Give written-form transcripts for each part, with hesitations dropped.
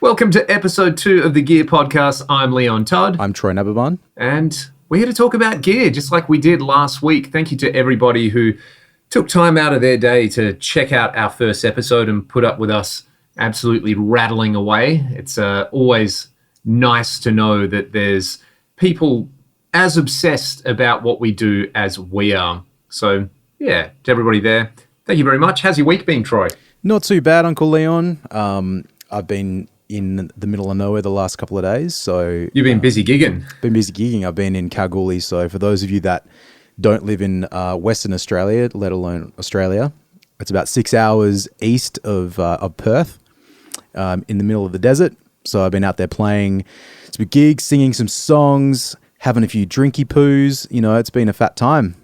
Welcome to episode 2 of the Gear Podcast. I'm Leon Todd. I'm Troy Nababan. And we're here to talk about gear, just like we did last week. Thank you to everybody who took time out of their day to check out our first episode and put up with us absolutely rattling away. It's always nice to know that there's people as obsessed about what we do as we are. So, yeah, to everybody there, thank you very much. How's your week been, Troy? Not too bad, Uncle Leon. I've been in the middle of nowhere the last couple of days. So you've been busy gigging. Been busy gigging. I've been in Kalgoorlie. So for those of you that don't live in Western Australia, let alone Australia, it's about 6 hours east of Perth, in the middle of the desert. So I've been out there playing some gigs, singing some songs, having a few drinky poos. You know, it's been a fat time.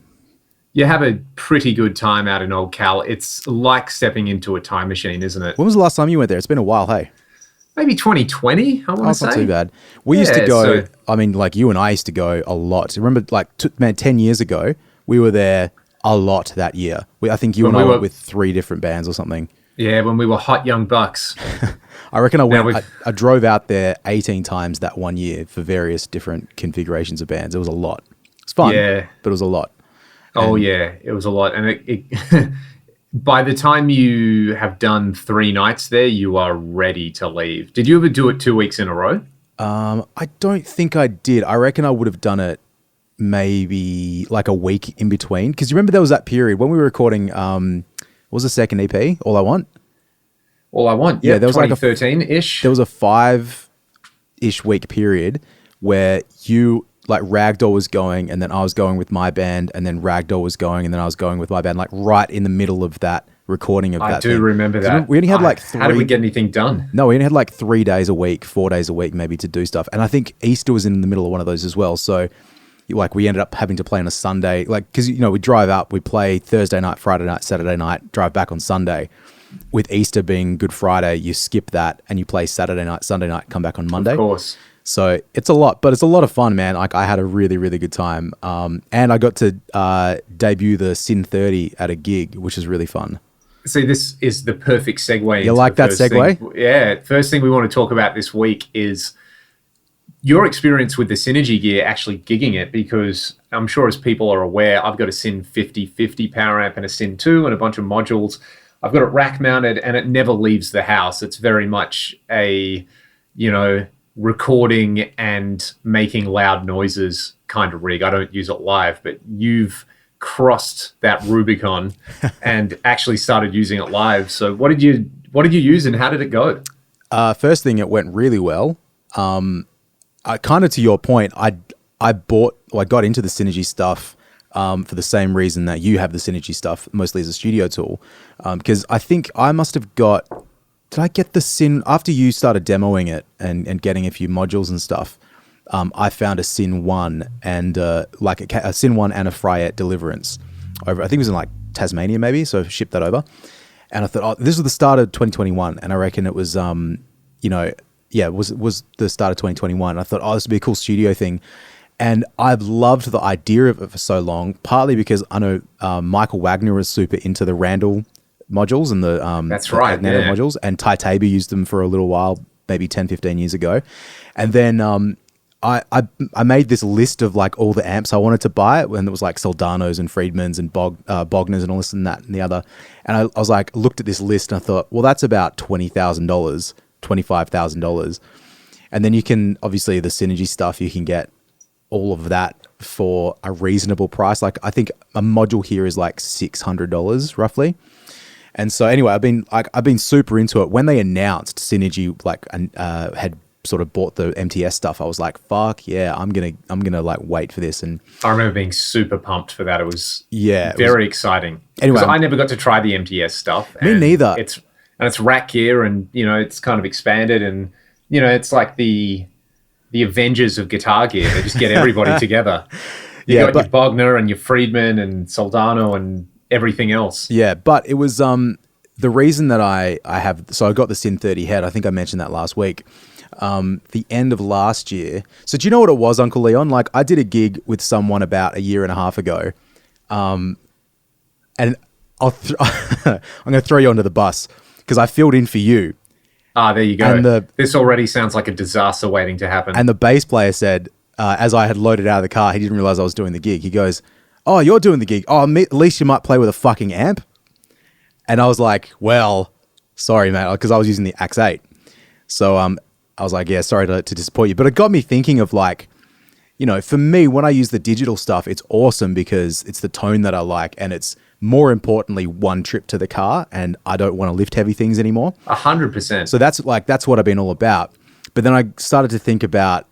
You have a pretty good time out in Old Cal. It's like stepping into a time machine, isn't it? When was the last time you went there? It's been a while, hey? Maybe 2020, I want to say. Not too bad. We used to go, I mean, like you and I used to go a lot. Remember, like, 10 years ago, we were there a lot that year. I think you and I went with 3 different bands or something. Yeah, when we were hot young bucks. I reckon I drove out there 18 times that one year for various different configurations of bands. It was a lot. It's fun, but it was a lot. Oh, yeah, it was a lot. And it by the time you have done 3 nights there, you are ready to leave. Did you ever do it 2 weeks in a row? I don't think I did. I reckon I would have done it maybe like a week in between. Because you remember there was that period when we were recording, what was the second EP? All I Want? All I Want, yeah. There was 2013-ish. There was a 5-ish week period where you... like Ragdoll was going and then I was going with my band and then Ragdoll was going and then I was going with my band, like right in the middle of that recording of that I do remember that. We only had like 3... How did we get anything done? No, we only had like 3 days a week, 4 days a week maybe to do stuff. And I think Easter was in the middle of one of those as well. So like we ended up having to play on a Sunday, like, because, you know, we drive up, we play Thursday night, Friday night, Saturday night, drive back on Sunday. With Easter being Good Friday, you skip that and you play Saturday night, Sunday night, come back on Monday. Of course. So it's a lot, but it's a lot of fun, man. Like I had a really, really good time. And I got to debut the Sin 30 at a gig, which is really fun. See, this is the perfect segue. You like that segue? Yeah. First thing we want to talk about this week is your experience with the Synergy gear, actually gigging it, because I'm sure as people are aware, I've got a Syn 5050 power amp and a Syn 2 and a bunch of modules. I've got it rack mounted and it never leaves the house. It's very much a, you know, recording and making loud noises kind of rig. I don't use it live, but you've crossed that Rubicon and actually started using it live. So what did you use and how did it go? First thing, it went really well. I kind of, to your point, I got into the Synergy stuff for the same reason that you have the Synergy stuff, mostly as a studio tool, because I think I must have got... Did I get the Syn after you started demoing it and getting a few modules and stuff? I found a Syn 1 and like a Syn 1 and a Fryette Deliverance over. I think it was in like Tasmania maybe, so I shipped that over. And I thought, oh, this was the start of 2021, and I reckon it was, it was the start of 2021. And I thought, oh, this would be a cool studio thing. And I've loved the idea of it for so long, partly because I know Michael Wagner was super into the Randall modules and the that's right, Nano modules, and Ty Tabor used them for a little while, maybe 10-15 years ago. And then I made this list of like all the amps I wanted to buy, and it was like Soldanos and Friedmans and Bogners and all this and that and the other. And I was like, looked at this list and I thought, well, that's about $20,000, $25,000. And then you can, obviously the Synergy stuff, you can get all of that for a reasonable price. Like I think a module here is like $600 roughly. And so anyway, I've been super into it. When they announced Synergy had sort of bought the MTS stuff, I was like, fuck yeah, I'm gonna like wait for this. And I remember being super pumped for that. It was very exciting. Anyway, I never got to try the MTS stuff. Me neither. It's rack gear, and you know it's kind of expanded, and you know it's like the Avengers of guitar gear. They just get everybody together. You got your Bogner and your Friedman and Soldano and everything else. Yeah, but it was the reason that I got the Syn 30 head. I think I mentioned that last week. The end of last year. So do you know what it was, Uncle Leon? Like I did a gig with someone about a year and a half ago, and I'm going to throw you under the bus because I filled in for you, Ah, there you go. And this already sounds like a disaster waiting to happen. And the bass player said, as I had loaded out of the car, he didn't realize I was doing the gig. He goes, "Oh, you're doing the gig. Oh, at least you might play with a fucking amp." And I was like, "Well, sorry, mate," because I was using the Axe 8. So I was like, "Yeah, sorry to disappoint you." But it got me thinking of like, you know, for me, when I use the digital stuff, it's awesome because it's the tone that I like, and it's more importantly one trip to the car, and I don't want to lift heavy things anymore. 100%. So that's what I've been all about. But then I started to think about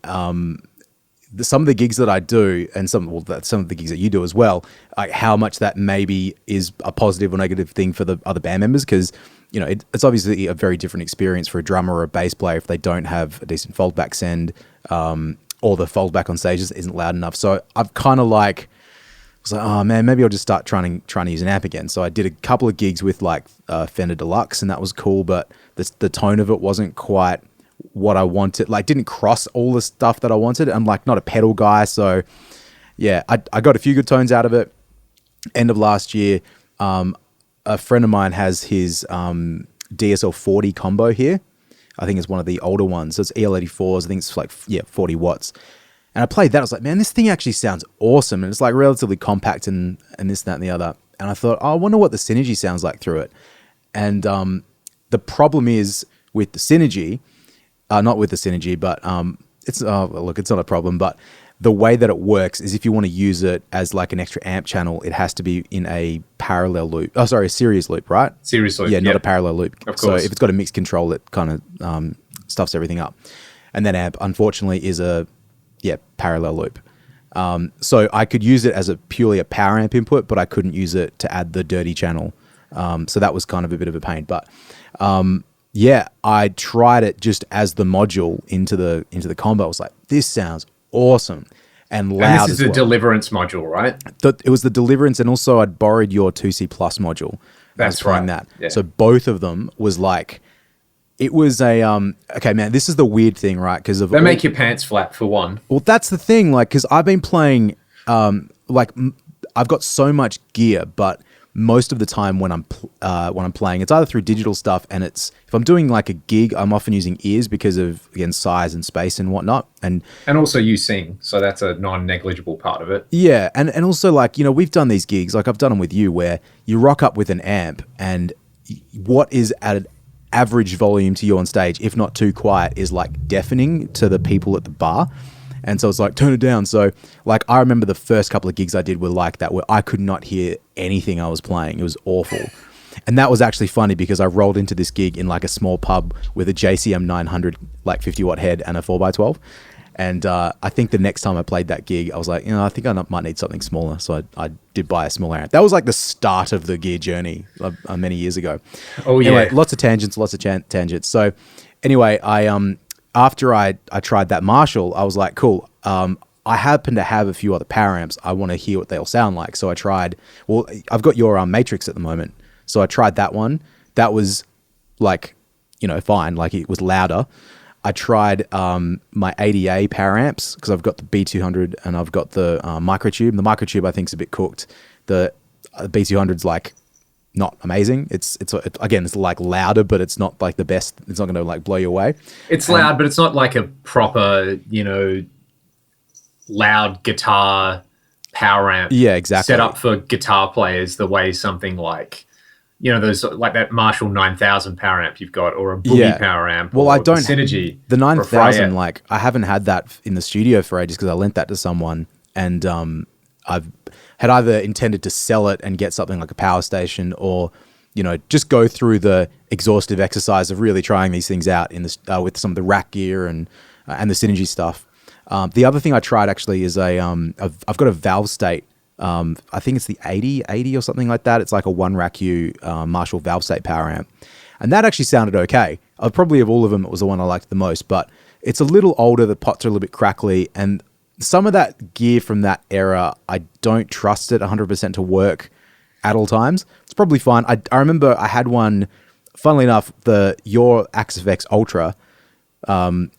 some of the gigs that I do, and some of the gigs that you do as well, like how much that maybe is a positive or negative thing for the other band members, because you know it's obviously a very different experience for a drummer or a bass player if they don't have a decent foldback send, or the foldback on stage isn't loud enough. So I've kind of like was like, oh man, maybe I'll just start trying to use an amp again. So I did a couple of gigs with like Fender Deluxe, and that was cool, but the tone of it wasn't quite what I wanted. Like, didn't cross all the stuff that I wanted. I'm like not a pedal guy, so yeah, I got a few good tones out of it. End of last year, a friend of mine has his DSL 40 combo here. I think it's one of the older ones. So it's EL84s. I think it's like 40 watts. And I played that. I was like, man, this thing actually sounds awesome. And it's like relatively compact and this, that, and the other. And I thought, oh, I wonder what the Synergy sounds like through it. And the problem is with the Synergy, not with the Synergy, but it's not a problem. But the way that it works is if you want to use it as like an extra amp channel, it has to be in a parallel loop. Oh, sorry, a series loop, right? Series loop. Yeah, not a parallel loop. Of course. So if it's got a mixed control, it kind of stuffs everything up. And that amp, unfortunately, is a parallel loop. So I could use it as purely a power amp input, but I couldn't use it to add the dirty channel. So that was kind of a bit of a pain. But I tried it just as the module into the combo. I was like, this sounds awesome and loud. And this is the Deliverance module, right? It was the Deliverance, and also I'd borrowed your 2C Plus module. That's right. That. Yeah. So both of them was like, it was a okay, man. This is the weird thing, right? Because they make your pants flap for one. Well, that's the thing. Like, because I've been playing, I've got so much gear, but most of the time when I'm playing, it's either through digital stuff, and if I'm doing like a gig, I'm often using ears because of, again, size and space and whatnot, and also you sing, so that's a non-negligible part of it. Yeah, and also like, you know, we've done these gigs, like I've done them with you, where you rock up with an amp, and what is at an average volume to you on stage, if not too quiet, is like deafening to the people at the bar. And so it's like, turn it down. So like, I remember the first couple of gigs I did were like that, where I could not hear anything I was playing. It was awful. And that was actually funny because I rolled into this gig in like a small pub with a JCM 900, like 50 watt head and a 4x12. And I think the next time I played that gig, I was like, you know, I think I might need something smaller. So I did buy a smaller amp. That was like the start of the gear journey many years ago. Oh, yeah. Anyway, lots of tangents. So anyway, after I tried that Marshall, I was like, cool. I happen to have a few other power amps. I want to hear what they all sound like. So I tried, I've got your Matrix at the moment. So I tried that one. That was like, you know, fine. Like, it was louder. I tried my ADA power amps because I've got the B200 and I've got the Microtube. The Microtube I think is a bit cooked. The B200's like not amazing. It's again, it's like louder, but it's not like the best. It's not going to like blow you away. It's loud, but it's not like a proper, you know, loud guitar power amp. Yeah, exactly. Set up for guitar players the way something like, you know, those like that Marshall 9000 power amp you've got, or a Boogie power amp. Well, or I don't Synergy. The 9000. Like, I haven't had that in the studio for ages because I lent that to someone, and I've had either intended to sell it and get something like a power station, or, you know, just go through the exhaustive exercise of really trying these things out in this with some of the rack gear and the Synergy stuff. The other thing I tried actually is I've got a Valve State. I think it's the 80 or something like that. It's like a one rack U Marshall Valve State power amp, and that actually sounded okay. Probably of all of them, it was the one I liked the most. But it's a little older. The pots are a little bit crackly, and some of that gear from that era, I don't trust it 100% to work at all times. It's probably fine. I remember I had one. Funnily enough, your Axe-FX Ultra,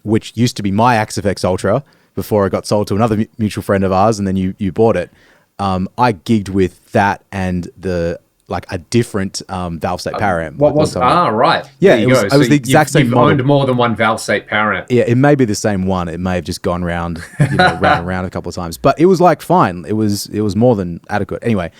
which used to be my Axe-FX Ultra before it got sold to another mutual friend of ours, and then you bought it. I gigged with that and the like a different Valve State power amp. What like was? Right. Yeah, There you it was- go. it was the exact same You've model. owned more than one Valve State power amp. Yeah, it may be the same one. It may have just gone round, round and round a couple of times. But it was like fine. It was more than adequate. Anyway,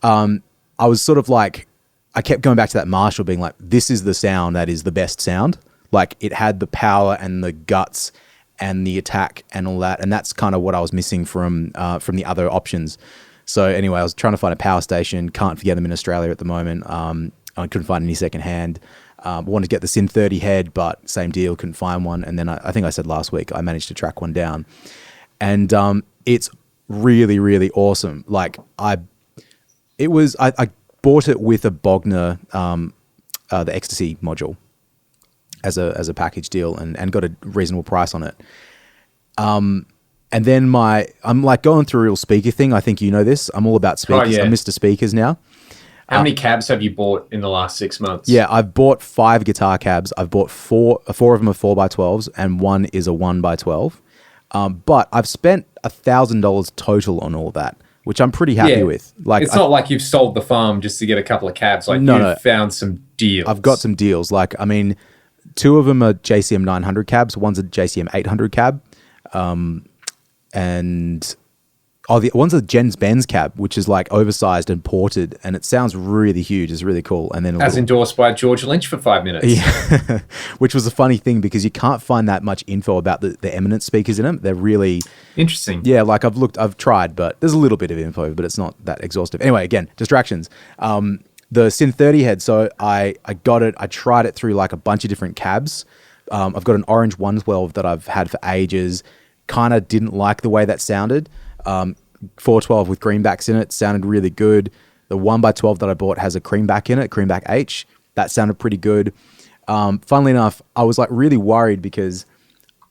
I was sort of like, I kept going back to that Marshall, being like, this is the sound that is the best sound. Like it had the power and the guts and the attack and all that, and that's kind of what I was missing from the other options. So anyway, I was trying to find a power station. Can't get them in Australia at the moment. I couldn't find any secondhand. Wanted to get the Syn 30 head, but same deal, couldn't find one. And then I think I said last week I managed to track one down, and it's really, really awesome. Like I bought it with a Bogner, the Ecstasy module as a package deal, and got a reasonable price on it. And then I'm like going through a real speaker thing. I think you know this. I'm all about speakers. Oh, yeah. I'm Mr. Speakers now. How many cabs have you bought in the last 6 months? Yeah, I've bought 5 guitar cabs. I've bought four of them are 4x12s, and one is a 1x12. But I've spent $1,000 total on all that, which I'm pretty happy with. Like, it's not like you've sold the farm just to get a couple of cabs. Like you've found some deals. I've got some deals. Like, I mean, 2 of them are JCM 900 cabs. One's a JCM 800 cab. And the one's a Jens Benz cab, which is like oversized and ported, and it sounds really huge. It's really cool. And then endorsed by George Lynch for 5 minutes. Yeah, which was a funny thing because you can't find that much info about the Eminence speakers in them. They're really interesting. Yeah, like I've tried, but there's a little bit of info, but it's not that exhaustive. Anyway, again, distractions. The Syn 30 head. So I got it. I tried it through like a bunch of different cabs. I've got an orange 112 that I've had for ages. Kind of didn't like the way that sounded. 412 with greenbacks in it sounded really good. The 1x12 that I bought has a creamback in it, creamback H. That sounded pretty good. Funnily enough, I was like really worried because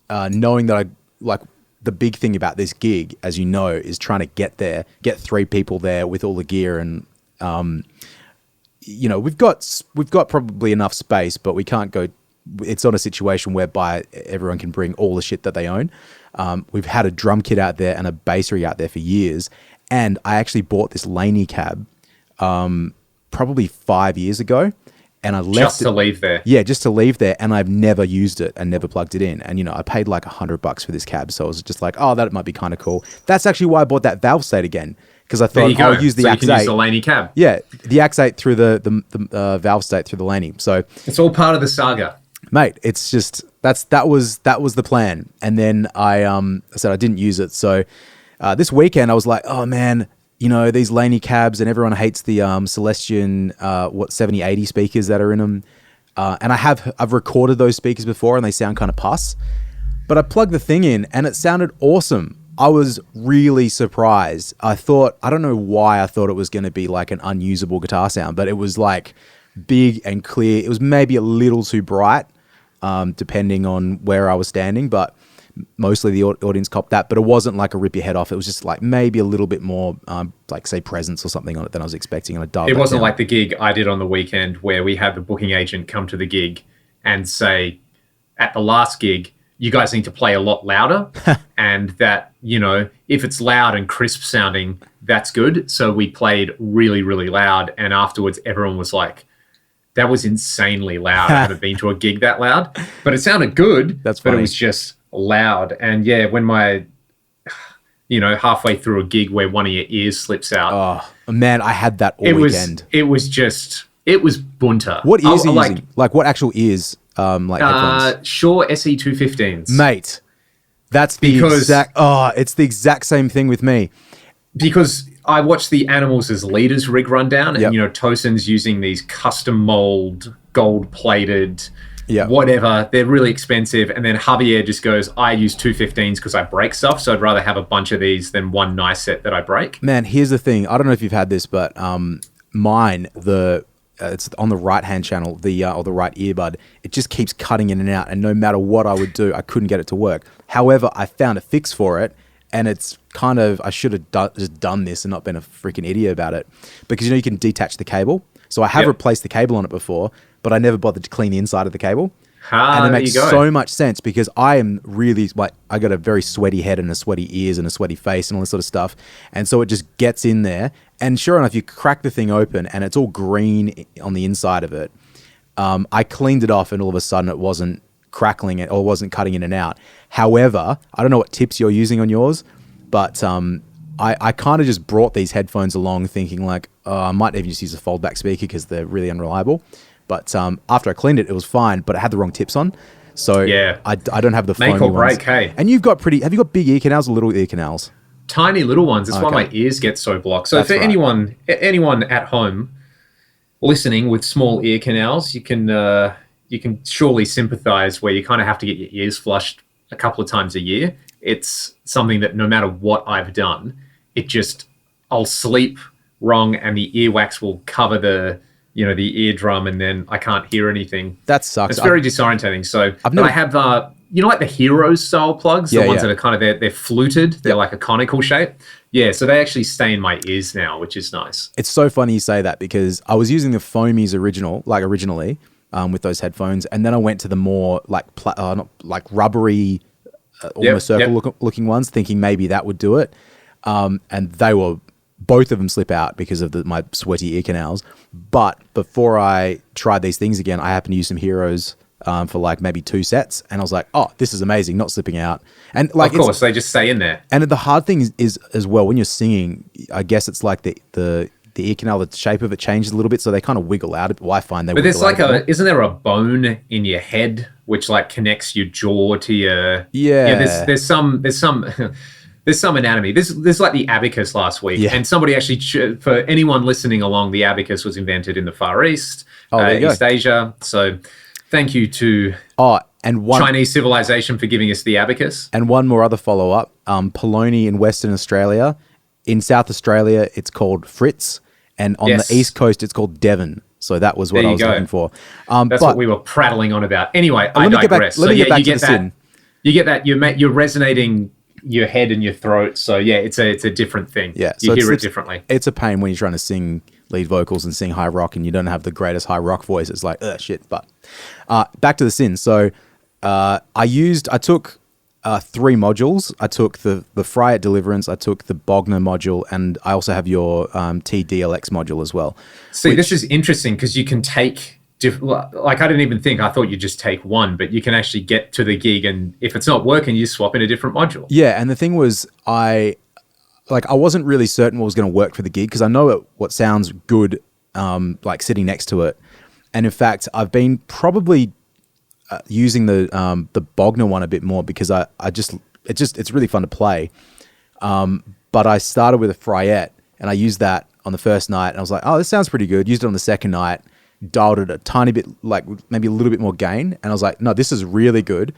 knowing that the big thing about this gig, as you know, is trying to get 3 people there with all the gear, and we've got probably enough space, but we can't go. It's not a situation whereby everyone can bring all the shit that they own. We've had a drum kit out there and a bass rig out there for years. And I actually bought this Laney cab probably 5 years ago. And I left just to leave there. Yeah, just to leave there. And I've never used it and never plugged it in. And, I paid like $100 for this cab. So I was just like, oh, that might be kind of cool. That's actually why I bought that Valve State again. Because I thought I'll use the Axe 8. You can use the Laney cab. Yeah, the Axe 8 through the Valve State through the Laney. So it's all part of the saga. Mate, it's just that was the plan, and then I said I didn't use it. So this weekend I was like, oh man, these Laney cabs, and everyone hates the Celestion 7080 speakers that are in them, and I've recorded those speakers before, and they sound kind of pus, but I plugged the thing in, and it sounded awesome. I was really surprised. I don't know why I thought it was going to be like an unusable guitar sound, but it was like big and clear. It was maybe a little too bright. Depending on where I was standing, but mostly the audience copped that. But it wasn't like a rip your head off. It was just like maybe a little bit more, like say presence or something on it than I was expecting. And it wasn't like the gig I did on the weekend where we had the booking agent come to the gig and say, at the last gig, you guys need to play a lot louder, and that if it's loud and crisp sounding, that's good. So we played really, really loud, and afterwards everyone was like, that was insanely loud. I haven't been to a gig that loud, but it sounded good. That's funny. But it was just loud. And yeah, when halfway through a gig where one of your ears slips out. Oh man, I had that all weekend. It was bunter. What ears are you using? Like what actual ears? Headphones? Shure SE215s. Mate, it's the exact same thing with me. Because I watched the Animals as Leaders rig rundown, and Tosin's using these custom mold, gold-plated, whatever. They're really expensive. And then Javier just goes, I use 215s because I break stuff, so I'd rather have a bunch of these than one nice set that I break. Man, here's the thing. I don't know if you've had this, but mine, it's on the right-hand channel, or the right earbud. It just keeps cutting in and out, and no matter what I would do, I couldn't get it to work. However, I found a fix for it. And it's kind of, I should have just done this and not been a freaking idiot about it. Because, you can detach the cable. So I have replaced the cable on it before, but I never bothered to clean the inside of the cable. And it makes so much sense because I am really, I got a very sweaty head and a sweaty ears and a sweaty face and all this sort of stuff. And so it just gets in there And sure enough, you crack the thing open and it's all green on the inside of it. I cleaned it off and all of a sudden it wasn't crackling it or wasn't cutting in and out. However, I don't know what tips you're using on yours, but I kind of just brought these headphones along thinking like, I might even just use a foldback speaker because they're really unreliable. But after I cleaned it, it was fine, but it had the wrong tips on. So Yeah. I don't have the Make foamy or break, ones. hey. And have you got big ear canals or little ear canals? Tiny little ones. That's why Okay. my ears get so blocked. So That's for right. anyone at home listening with small ear canals, you can surely sympathize where you kind of have to get your ears flushed a couple of times a year. It's something that no matter what I've done, I'll sleep wrong and the earwax will cover the eardrum and then I can't hear anything. That sucks. It's very disorientating. So I've never- I have, like the Heroes style plugs, the Yeah, ones yeah. that are kind of, they're fluted. They're like a conical shape. Yeah, so they actually stay in my ears now, which is nice. It's so funny you say that because I was using the Foamies originally with those headphones, and then I went to the more not like rubbery, almost circle looking ones, thinking maybe that would do it. And both of them slip out because of my sweaty ear canals. But before I tried these things again, I happened to use some Heroes for like maybe 2 sets, and I was like, oh, this is amazing, not slipping out. And like, Of course, they just stay in there. and the hard thing is as well when you're singing, I guess it's like the ear canal, the shape of it changes a little bit, so they kind of wiggle out. Well, I find they. But there's wiggle like out isn't there a bone in your head which like connects your jaw to your? Yeah. There's some there's some anatomy. There's like the abacus last week, Yeah. and somebody actually for anyone listening along, the abacus was invented in the Far East, there you go. East Asia. So thank you to and one Chinese civilization for giving us the abacus. and one more other follow up. Polony in Western Australia, in South Australia, it's called Fritz, and on Yes. the East Coast, it's called Devon. So that was what There I you was go. looking for. That's but what we were prattling on about. Anyway, I let me get back- digress. let me get back you to get the that. sin. You get that. You're resonating your head and your throat. So yeah, it's a different thing. Yeah, you so hear it it's differently. It's a pain when you're trying to sing lead vocals and sing high rock, and you don't have the greatest high rock voice. It's like, shit. But back to the sin. So I took 3 modules. I took the Fryette Deliverance, I took the Bogner module, and I also have your TDLX module as well. See, this is interesting because you can take. Like I didn't even think. I thought you just take one, but you can actually get to the gig, and if it's not working, you swap in a different module. Yeah, and the thing was, I wasn't really certain what was going to work for the gig because I know what sounds good, like sitting next to it. And in fact, I've been probably using the Bogner one a bit more because it's really fun to play. But I started with a Fryette and I used that on the first night and I was like, oh, this sounds pretty good. Used it on the second night, dialed it a tiny bit, like maybe a little bit more gain. And I was like, no, this is really good.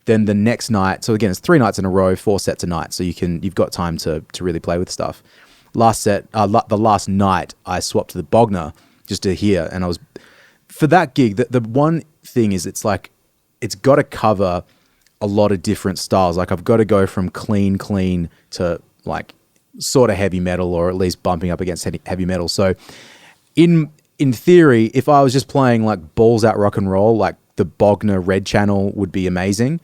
Then the next night, so again, it's 3 nights in a row, 4 sets a night. So you've got time to really play with stuff. The last night I swapped to the Bogner just to hear. And for that gig, the one thing is it's like, it's got to cover a lot of different styles. Like I've got to go from clean to like sort of heavy metal, or at least bumping up against heavy metal. So in theory, if I was just playing like balls out rock and roll, like the Bogner Red channel would be amazing.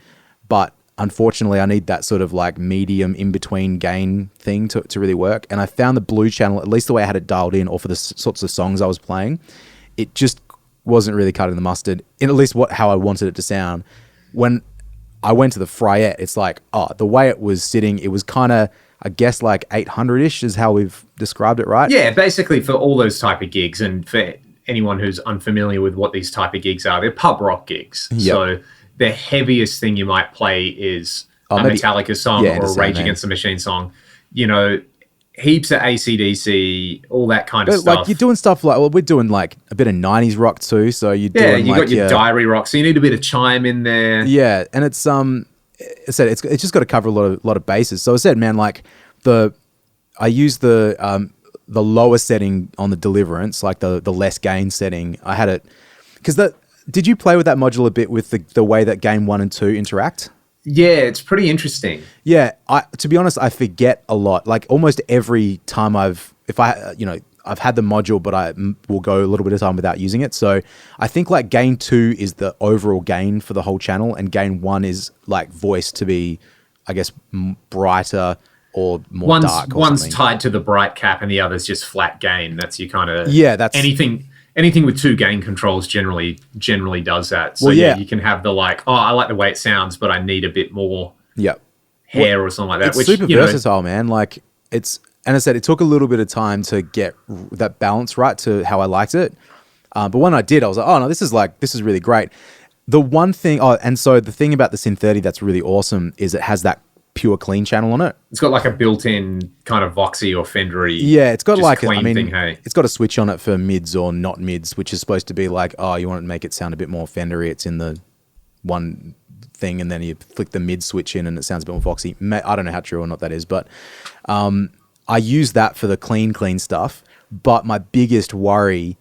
But unfortunately, I need that sort of like medium in between gain thing to really work. And I found the blue channel, at least the way I had it dialed in, or for the sorts of songs I was playing, it just wasn't really cutting the mustard, in at least how I wanted it to sound. When I went to the Fryette, it's like, the way it was sitting, it was kind of, I guess, like 800-ish is how we've described it, right? Yeah, basically for all those type of gigs, and for anyone who's unfamiliar with what these type of gigs are, they're pub rock gigs. Yep. So the heaviest thing you might play is a maybe- Metallica song yeah, or a understand, Rage man. Against the Machine song. Heaps of AC/DC, all that kind of But stuff. like you're doing stuff like, well, we're doing like a bit of 90s rock too. So you're yeah, doing you like got your diary rock, so you need a bit of chime in there. Yeah, and it's I said it's just got to cover a lot of bases. So I said, man, like I use the lower setting on the Deliverance, like the less gain setting. I had it because did you play with that module a bit with the way that game 1 and 2 interact? Yeah, it's pretty interesting. Yeah, to be honest, I forget a lot. Like almost every time I've had the module, but I will go a little bit of time without using it. So I think like gain 2 is the overall gain for the whole channel, and gain 1 is like voice to be, I guess, brighter or more dark or one's something. tied to the bright cap and the other's just flat gain. That's your kind of That's anything with two gain controls generally does that. So you can have the like, oh, I like the way it sounds, but I need a bit more hair or something like that. It's super versatile, man. Like and I said, it took a little bit of time to get that balance right to how I liked it. But when I did, I was like, oh no, this is really great. The one thing, and so the thing about the Syn 30 that's really awesome is it has that pure clean channel on it. It's got like a built-in kind of Voxy or Fendery. Yeah, it's got like thing, it's got a switch on it for mids or not mids, which is supposed to be like, oh, you want to make it sound a bit more Fendery. It's in the one thing, and then you flick the mid switch in, and it sounds a bit more Voxy. I don't know how true or not that is, but I use that for the clean stuff. But my biggest worry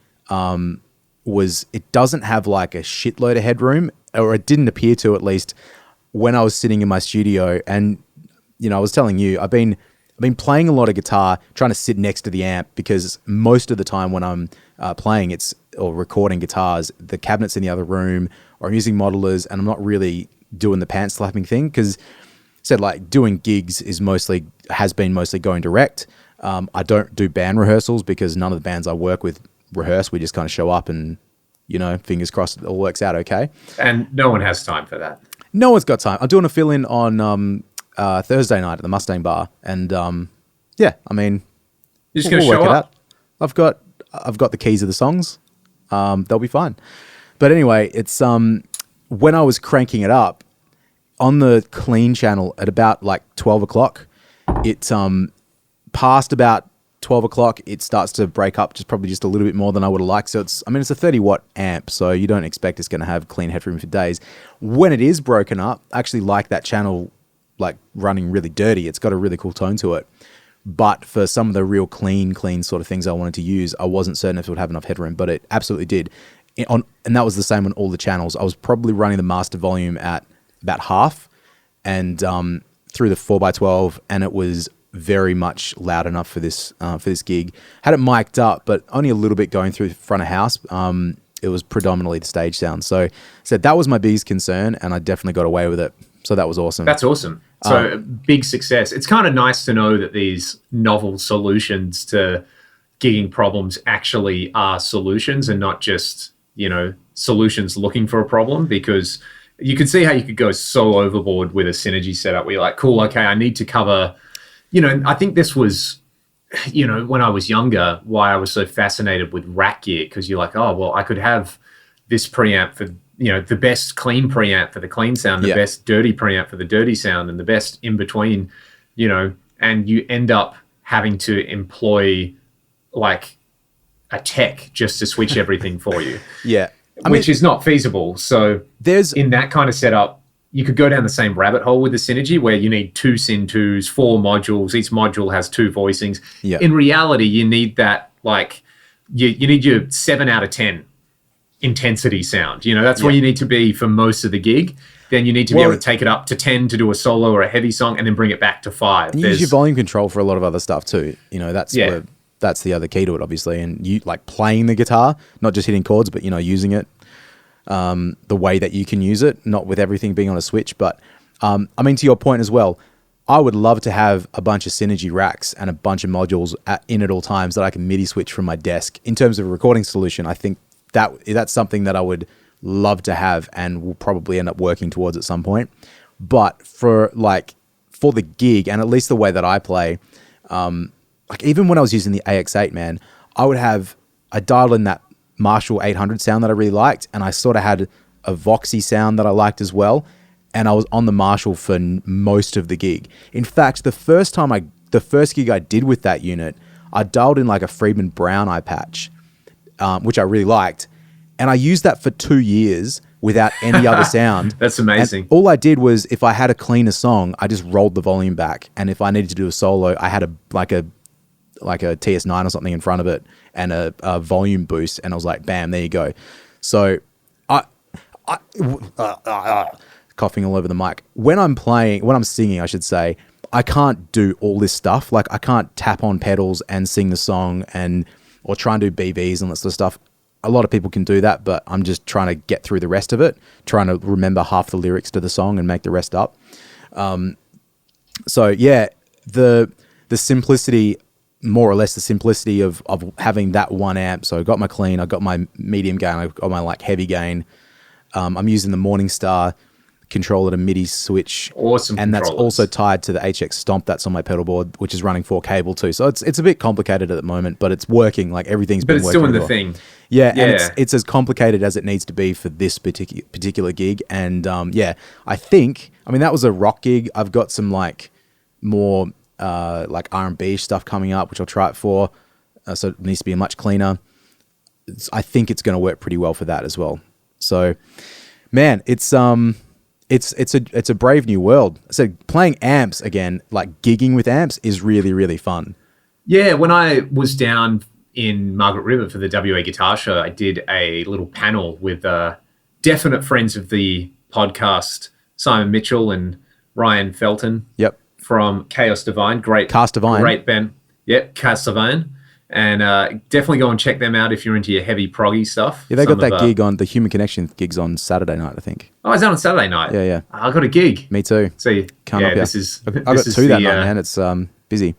was it doesn't have like a shitload of headroom, or it didn't appear to, at least when I was sitting in my studio. And I was telling you, I've been playing a lot of guitar, trying to sit next to the amp, because most of the time when I'm playing or recording guitars, the cabinet's in the other room, or I'm using modelers, and I'm not really doing the pants slapping thing, because said like doing gigs has been mostly going direct. I don't do band rehearsals because none of the bands I work with rehearse. We just kind of show up and, fingers crossed it all works out okay. And no one has time for that. No one's got time. I'm doing a fill-in on Thursday night at the Mustang Bar. And you're just going to show up. I've got the keys of the songs. They'll be fine. But anyway, it's when I was cranking it up on the clean channel at about like 12 o'clock, it past about 12 o'clock, it starts to break up probably just a little bit more than I would have liked. So it's a 30-watt amp, so you don't expect it's going to have clean headroom for days. When it is broken up, I actually like that channel like running really dirty. It's got a really cool tone to it. But for some of the real clean sort of things I wanted to use, I wasn't certain if it would have enough headroom, but it absolutely did. And that was the same on all the channels. I was probably running the master volume at about half, and through the 4x12, and it was very much loud enough for this gig. Had it mic'd up, but only a little bit going through the front of house. It was predominantly the stage sound. So that was my biggest concern, and I definitely got away with it. So that was awesome. That's awesome. So big success. It's kind of nice to know that these novel solutions to gigging problems actually are solutions and not just, solutions looking for a problem, because you could see how you could go so overboard with a Synergy setup where you're like, cool, okay, I need to cover, I think this was, when I was younger, why I was so fascinated with rack gear, because you're like, oh, well, I could have this preamp for, the best clean preamp for the clean sound, the best dirty preamp for the dirty sound, and the best in between, and you end up having to employ like a tech just to switch everything for you. Yeah. Which is not feasible. So in that kind of setup, you could go down the same rabbit hole with the Synergy where you need 2 Syn 2s, 4 modules. Each module has 2 voicings. Yeah. In reality, you need that, like, you need your 7 out of 10 intensity sound. That's where you need to be for most of the gig. Then you need to be able to take it up to 10 to do a solo or a heavy song, and then bring it back to 5. And use your volume control for a lot of other stuff too. That's the other key to it, obviously. And you like playing the guitar, not just hitting chords, but using it the way that you can use it, not with everything being on a switch. But to your point as well, I would love to have a bunch of Synergy racks and a bunch of modules in at all times that I can MIDI switch from my desk. In terms of a recording solution, I think that's something that I would love to have and will probably end up working towards at some point. But for the gig, and at least the way that I play, like even when I was using the AX8, man, I dialed in that Marshall 800 sound that I really liked, and I sort of had a Voxy sound that I liked as well, and I was on the Marshall for most of the gig. In fact, the first gig I did with that unit, I dialed in like a Friedman Brown eye patch, which I really liked, and I used that for 2 years without any other sound. That's amazing. And all I did was, if I had a cleaner song, I just rolled the volume back, and if I needed to do a solo, I had a TS9 or something in front of it and a volume boost, and I was like, bam, there you go. So I coughing all over the mic. When I'm singing, I should say, I can't do all this stuff. Like I can't tap on pedals and sing the song or try and do BVs and that sort of stuff. A lot of people can do that, but I'm just trying to get through the rest of it, trying to remember half the lyrics to the song and make the rest up. So yeah, the simplicity, more or less the simplicity of having that one amp. So I got my clean, I got my medium gain, I got my like heavy gain. I'm using the Morningstar controller to MIDI switch. Awesome And that's controllers. also tied to the HX Stomp that's on my pedal board, which is running 4 cable too. So it's a bit complicated at the moment, but it's working. Like everything's But been it's working doing the well. thing. Yeah, and Yeah. it's as complicated as it needs to be for this particular gig. And I think, I mean, that was a rock gig. I've got some like more like R&B stuff coming up, which I'll try it for. So it needs to be much cleaner. I think it's going to work pretty well for that as well. So, man, it's a brave new world. So playing amps again, like gigging with amps, is really, really fun. Yeah, when I was down in Margaret River for the WA Guitar Show, I did a little panel with definite friends of the podcast, Simon Mitchell and Ryan Felton Yep. from Chaos Divine. Cast Divine. Great band. Yep, Cast Divine. And definitely go and check them out if you're into your heavy proggy stuff. Yeah, they got Some that of, gig on the Human Connection gigs on Saturday night, I think. I was out on Saturday night. Yeah, yeah. I got a gig. Me too. So Can't yeah, help ya. this is I got this is 2 that the, night, man. It's busy.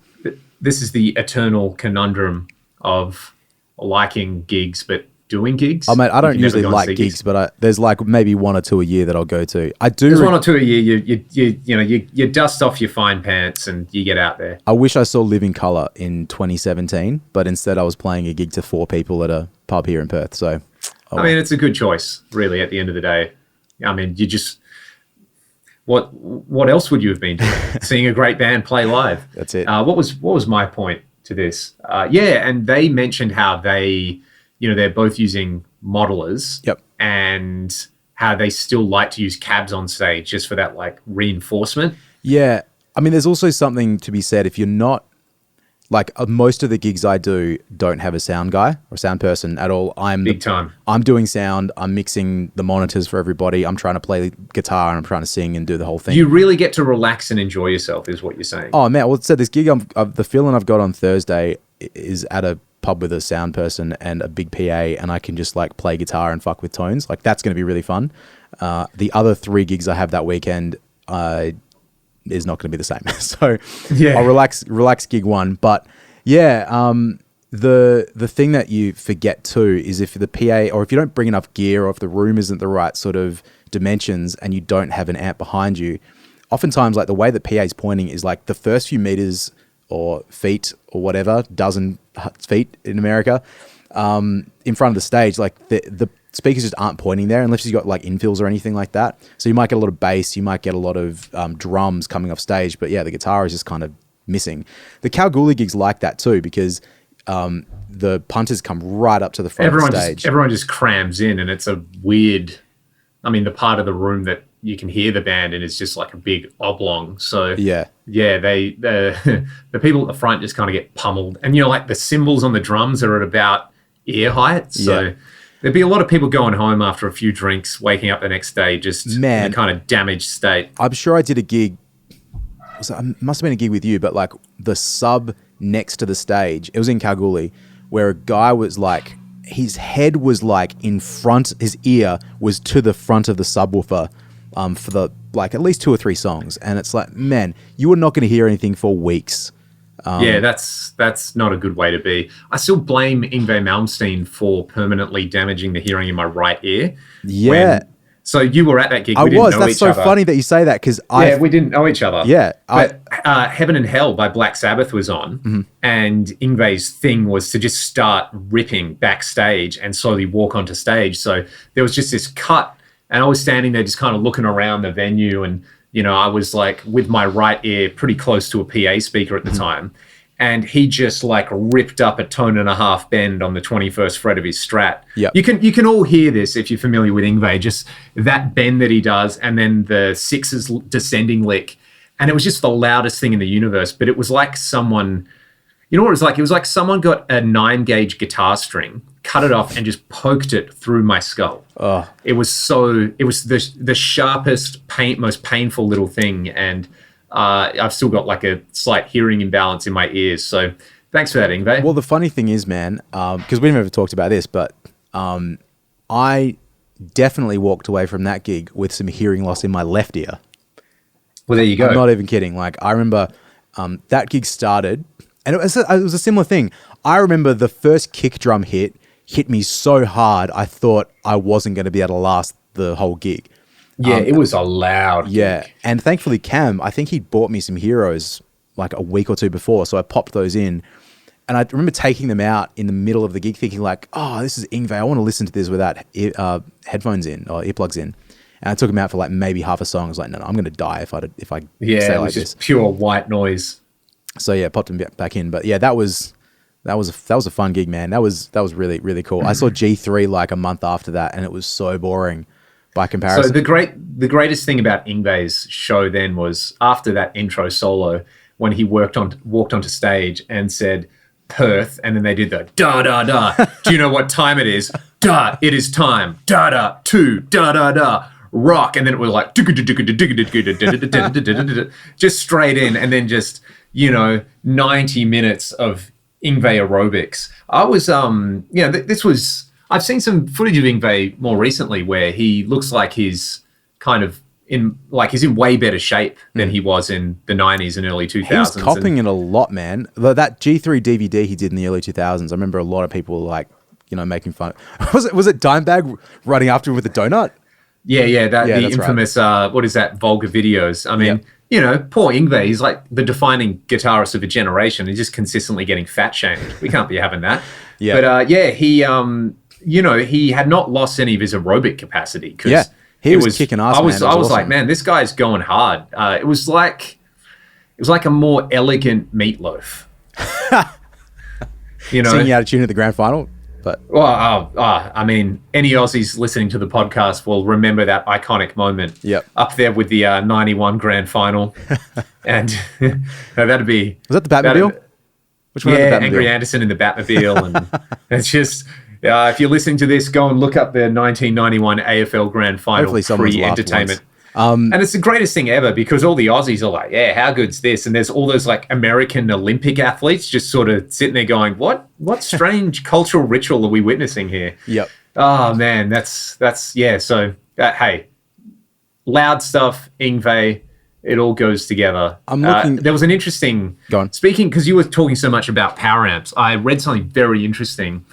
This is the eternal conundrum of liking gigs but doing gigs. Oh, mate, I You don't can never usually go and like see gigs, but there's like maybe 1 or 2 a year that I'll go to. I do. There's 1 or 2 a year. You dust off your fine pants and you get out there. I wish I saw Living Colour in 2017, but instead I was playing a gig to 4 people at a pub here in Perth. So, I mean, it's a good choice, really. At the end of the day, I mean, you just what else would you have been doing? Seeing a great band play live. That's it. What was my point to this? And they mentioned how they're both using modelers. Yep. And how they still like to use cabs on stage just for that like reinforcement. Yeah. I mean, there's also something to be said if you're not like most of the gigs I do don't have a sound guy or sound person at all. Big time. I'm doing sound. I'm mixing the monitors for everybody. I'm trying to play guitar and I'm trying to sing and do the whole thing. You really get to relax and enjoy yourself, is what you're saying. Oh man, well, so this gig, the feeling I've got on Thursday is at a pub with a sound person and a big PA, and I can just like play guitar and fuck with tones. Like that's going to be really fun. The other 3 gigs I have that weekend is not going to be the same. So Yeah. I'll relax gig 1. But yeah, the thing that you forget too is if the PA, or if you don't bring enough gear, or if the room isn't the right sort of dimensions and you don't have an amp behind you, oftentimes like the way that PA is pointing is like the first few meters or feet or whatever, dozen feet in America, in front of the stage, like the speakers just aren't pointing there unless you've got like infills or anything like that. So you might get a lot of bass, you might get a lot of drums coming off stage, but yeah, the guitar is just kind of missing. The Kalgoorlie gig's like that too, because the punters come right up to the front of the stage. Everyone just crams in, and it's a weird. I mean, the part of the room that you can hear the band in is just like a big oblong. So Yeah. the people at the front just kind of get pummeled, and like the cymbals on the drums are at about ear height. So Yeah. there'd be a lot of people going home after a few drinks, waking up the next day just in a kind of damaged state. I'm sure I did a gig. It must have been a gig with you, but like the sub next to the stage, it was in Kalgoorlie, where a guy was like, his head was like in front, his ear was to the front of the subwoofer for the like at least 2 or 3 songs, and it's like, man, you are not going to hear anything for weeks. Yeah, that's not a good way to be. I still blame Yngwie Malmsteen for permanently damaging the hearing in my right ear. Yeah. So you were at that gig. I We didn't was. know That's each so other. funny that you say that, because We didn't know each other. Yeah, But Heaven and Hell by Black Sabbath was on, and Yngwie's thing was to just start ripping backstage and slowly walk onto stage. So there was just this cut, and I was standing there just kind of looking around the venue, and I was like with my right ear pretty close to a PA speaker at the time. And he just like ripped up a 1.5 tone bend on the 21st fret of his Strat. Yep. You can all hear this if you're familiar with Yngwie, just that bend that he does, and then the 6's descending lick. And it was just the loudest thing in the universe. But it was like someone, you know what it was like? It was like someone got a 9-gauge guitar string, cut it off, and just poked it through my skull. Oh. It was the sharpest, most painful little thing. And I've still got like a slight hearing imbalance in my ears. So thanks for that, Yngwie. Well, the funny thing is, man, because we've never talked about this, but I definitely walked away from that gig with some hearing loss in my left ear. Well, there you go. I'm not even kidding. Like, I remember That gig started, and it was a similar thing. I remember the first kick drum hit me so hard, I thought I wasn't going to be able to last the whole gig. Yeah, it was a loud gig. And thankfully Cam, I think he'd bought me some Heroes like a week or two before, so I popped those in. And I remember taking them out in the middle of the gig thinking like, oh, this is Yngwie. I want to listen to this without headphones in or earplugs in. And I took them out for like maybe half a song. I was like, no, I'm going to die if I say it was like just this. pure white noise. So yeah, popped them back in. But yeah, that was a fun gig, man. That was really, really cool. I saw G3 like a month after that, and it was so boring by comparison. So the greatest thing about Yngwie's show then was after that intro solo, when he walked onto stage and said Perth, and then they did the da da da. Do you know what time it is? Da, it is time. Da da, to da da da. Rock, and then it was like just straight in, and then just 90 minutes of Yngwie aerobics. I was this was, I've seen some footage of Yngwie more recently where he looks like he's kind of he's in way better shape than he was in the 90s and early 2000s. He was copping it a lot, man. That G3 DVD he did in the early 2000s, I remember a lot of people like, making fun. Was it Dimebag running after him with a donut? Yeah, the infamous, right. What is that, vulgar videos. I mean, poor Yngwie, he's like the defining guitarist of a generation. He's just consistently getting fat shamed. We can't be having that. Yeah. But he had not lost any of his aerobic capacity. Yeah, he was kicking ass, I was awesome. like, man, this guy's going hard. It was like a more elegant Meatloaf. Singing out of tune at the grand final. But I mean, any Aussies listening to the podcast will remember that iconic moment. Yep. Up there with the 91 grand final. And that'd be... Was that the Batmobile? Which one? Yeah, Angry Anderson in the Batmobile. And it's just... if you're listening to this, go and look up the 1991 AFL grand final pre-entertainment. And it's the greatest thing ever because all the Aussies are like, yeah, how good's this? And there's all those like American Olympic athletes just sort of sitting there going, what strange cultural ritual are we witnessing here? Yep. Oh man, that's yeah. So hey, loud stuff, Yngwie, it all goes together. I'm looking. There was an interesting. Go on. Speaking, because you were talking so much about power amps, I read something very interesting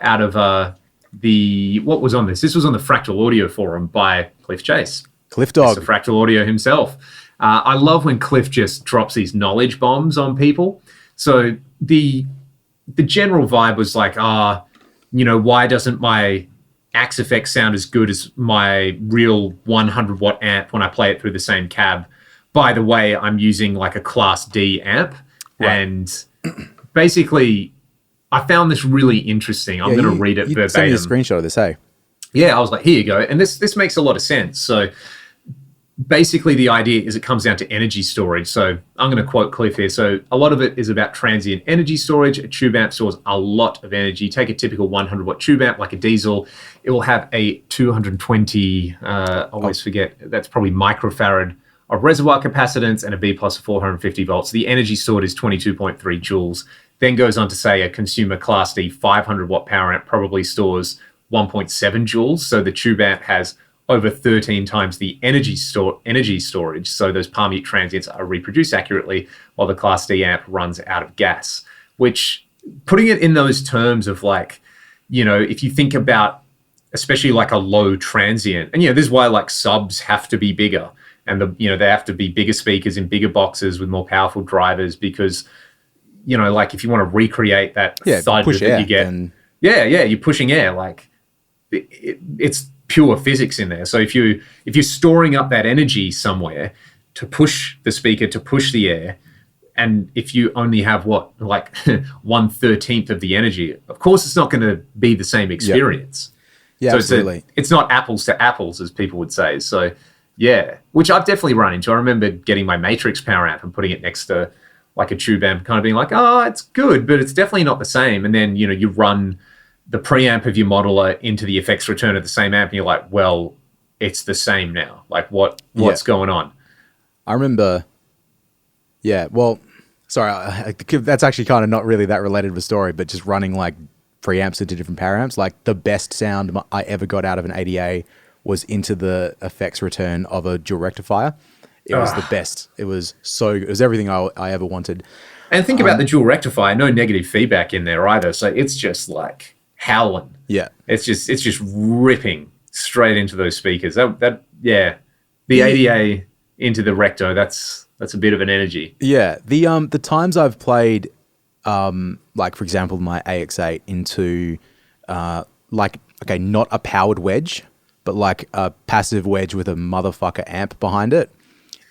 out of what was on this? This was on the Fractal Audio forum by Cliff Chase. Cliff Dog. Mr. Fractal Audio himself. I love when Cliff just drops these knowledge bombs on people. So the general vibe was like, why doesn't my Axe FX sound as good as my real 100 watt amp when I play it through the same cab? By the way, I'm using like a Class D amp. Right. And basically, I found this really interesting. I'm going to read it verbatim. Send me a screenshot of this, hey? Yeah, I was like, here you go. And this makes a lot of sense. So basically the idea is it comes down to energy storage. So I'm going to quote Cliff here. So a lot of it is about transient energy storage. A tube amp stores a lot of energy. Take a typical 100 watt tube amp like a diesel. It will have a 220, forget, that's probably microfarad of reservoir capacitance and a B plus of 450 volts. The energy stored is 22.3 joules. Then goes on to say a consumer Class D 500 watt power amp probably stores 1.7 joules. So the tube amp has over 13 times the energy storage. So those palm mute transients are reproduced accurately while the Class D amp runs out of gas, which putting it in those terms of like, if you think about especially like a low transient, and this is why like subs have to be bigger and they have to be bigger speakers in bigger boxes with more powerful drivers because, like if you want to recreate that thud that you get, you're pushing air, like it's pure physics in there. So if you're storing up that energy somewhere to push the speaker, to push the air, and if you only have 1/13 of the energy, of course it's not going to be the same experience. Yeah, so absolutely. It's not apples to apples, as people would say. So yeah, which I've definitely run into. I remember getting my Matrix power amp and putting it next to like a tube amp, kind of being like, it's good, but it's definitely not the same. And then you run the preamp of your modeler into the effects return of the same amp, and you're like, well, it's the same now. Like, what's going on? I remember, sorry, that's actually kind of not really that related to the story, but just running like preamps into different power amps. Like the best sound I ever got out of an ADA was into the effects return of a dual rectifier. it was the best. It was it was everything I ever wanted. And think about the dual rectifier, no negative feedback in there either. So it's just like howling. Yeah. It's just ripping straight into those speakers. The ADA into the Recto, that's a bit of an energy. Yeah. The times I've played, like for example, my AX8 into, not a powered wedge, but like a passive wedge with a motherfucker amp behind it.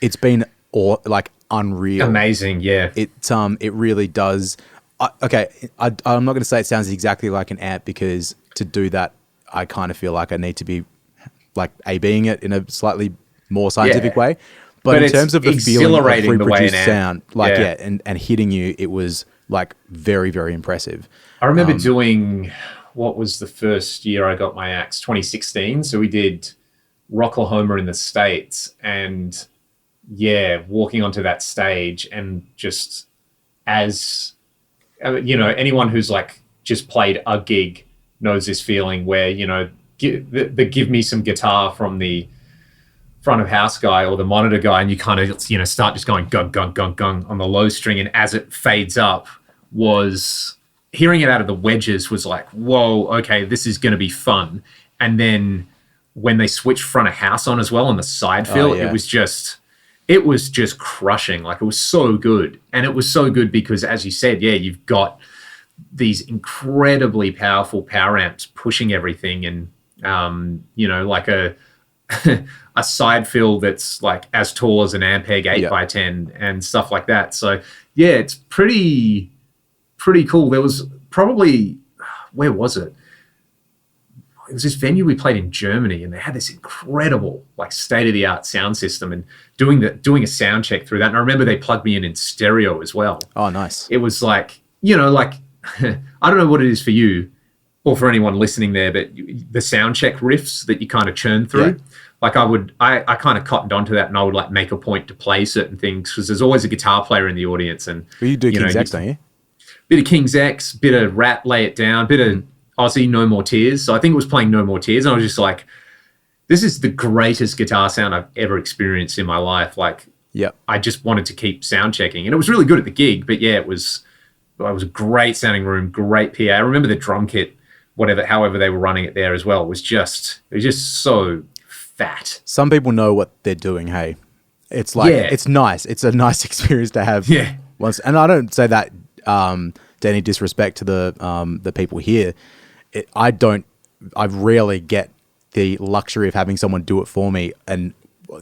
It's been unreal. Amazing, yeah. It really does. I'm not going to say it sounds exactly like an amp, because to do that, I kind of feel like I need to be like A/Bing it in a slightly more scientific way. But in terms of the feeling of reproduced sound, and hitting you, it was like very, very impressive. I remember doing, what was the first year I got my axe? 2016. So we did Rocklahoma in the States, and walking onto that stage, and just as anyone who's like just played a gig knows this feeling where give me some guitar from the front of house guy or the monitor guy, and you kind of start just going gung gung gung gung on the low string, and as it fades up, was hearing it out of the wedges was like, whoa, okay, this is going to be fun. And then when they switched front of house on as well on the side fill, it was just crushing. Like, it was so good. And it was so good because, as you said, you've got these incredibly powerful power amps pushing everything, and like a a side fill that's like as tall as an Ampeg 8x10 and stuff like that. So it's pretty cool. There was probably, where was it? It was this venue we played in Germany, and they had this incredible, like, state-of-the-art sound system, and doing a sound check through that. And I remember they plugged me in stereo as well. Oh, nice. It was like, like, I don't know what it is for you or for anyone listening there, but the sound check riffs that you kind of churn through, like I kind of cottoned onto that, and I would like make a point to play certain things, because there's always a guitar player in the audience. And you do King's X, don't you? Bit of King's X, bit of Rat, Lay It Down, bit of Aussie, No More Tears. So I think it was playing No More Tears, and I was just like, this is the greatest guitar sound I've ever experienced in my life. Like, I just wanted to keep sound checking, and it was really good at the gig. But it was a great sounding room, great PA. I remember the drum kit, however they were running it there as well, it was just so fat. Some people know what they're doing. Hey, it's like, it's nice. It's a nice experience to have. Yeah. Once, and I don't say that to any disrespect to the people here. I rarely get the luxury of having someone do it for me, and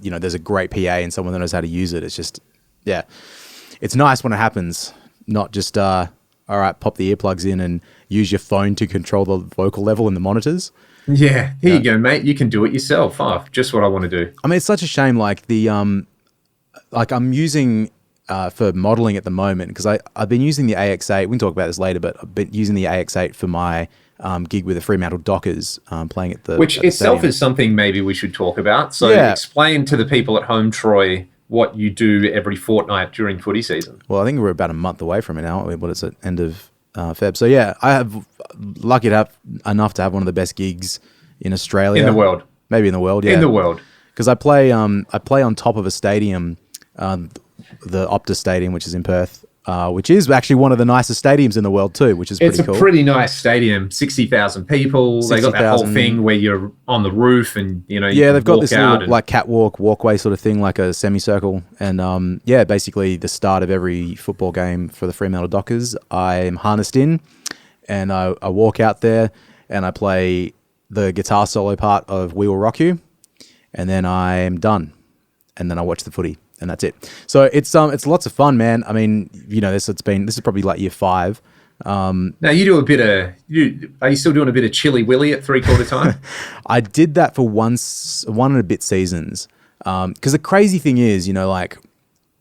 there's a great PA and someone that knows how to use it. It's just, it's nice when it happens, not just all right, pop the earplugs in and use your phone to control the vocal level in the monitors. Yeah, here you go, mate. You can do it yourself. Oh, just what I want to do. I mean, it's such a shame. Like I'm using for modeling at the moment, because I've been using the AX8. We can talk about this later, but I've been using the AX8 for my gig with the Fremantle Dockers, playing at the which itself is something maybe we should talk about. So explain to the people at home, Troy, what you do every fortnight during footy season. Well, I think we're about a month away from it now. But it's at end of Feb. So I have lucky enough to have one of the best gigs in Australia, in the world, maybe in the world, in the world, because I play on top of a stadium, the Optus Stadium, which is in Perth, which is actually one of the nicest stadiums in the world too, which is pretty cool. It's a pretty nice stadium, 60,000 people. 60, they got that whole thing where you're on the roof, and they've got this little like catwalk, walkway sort of thing, like a semicircle, and basically the start of every football game for the Fremantle Dockers, I'm harnessed in, and I walk out there and I play the guitar solo part of We Will Rock You, and then I'm done, and then I watch the footy. And that's it. So it's lots of fun, man. I mean, this is probably like year 5. Now you do a bit of. Are you still doing a bit of Chili Willy at 3/4 time? I did that for one and a bit seasons. Because the crazy thing is, like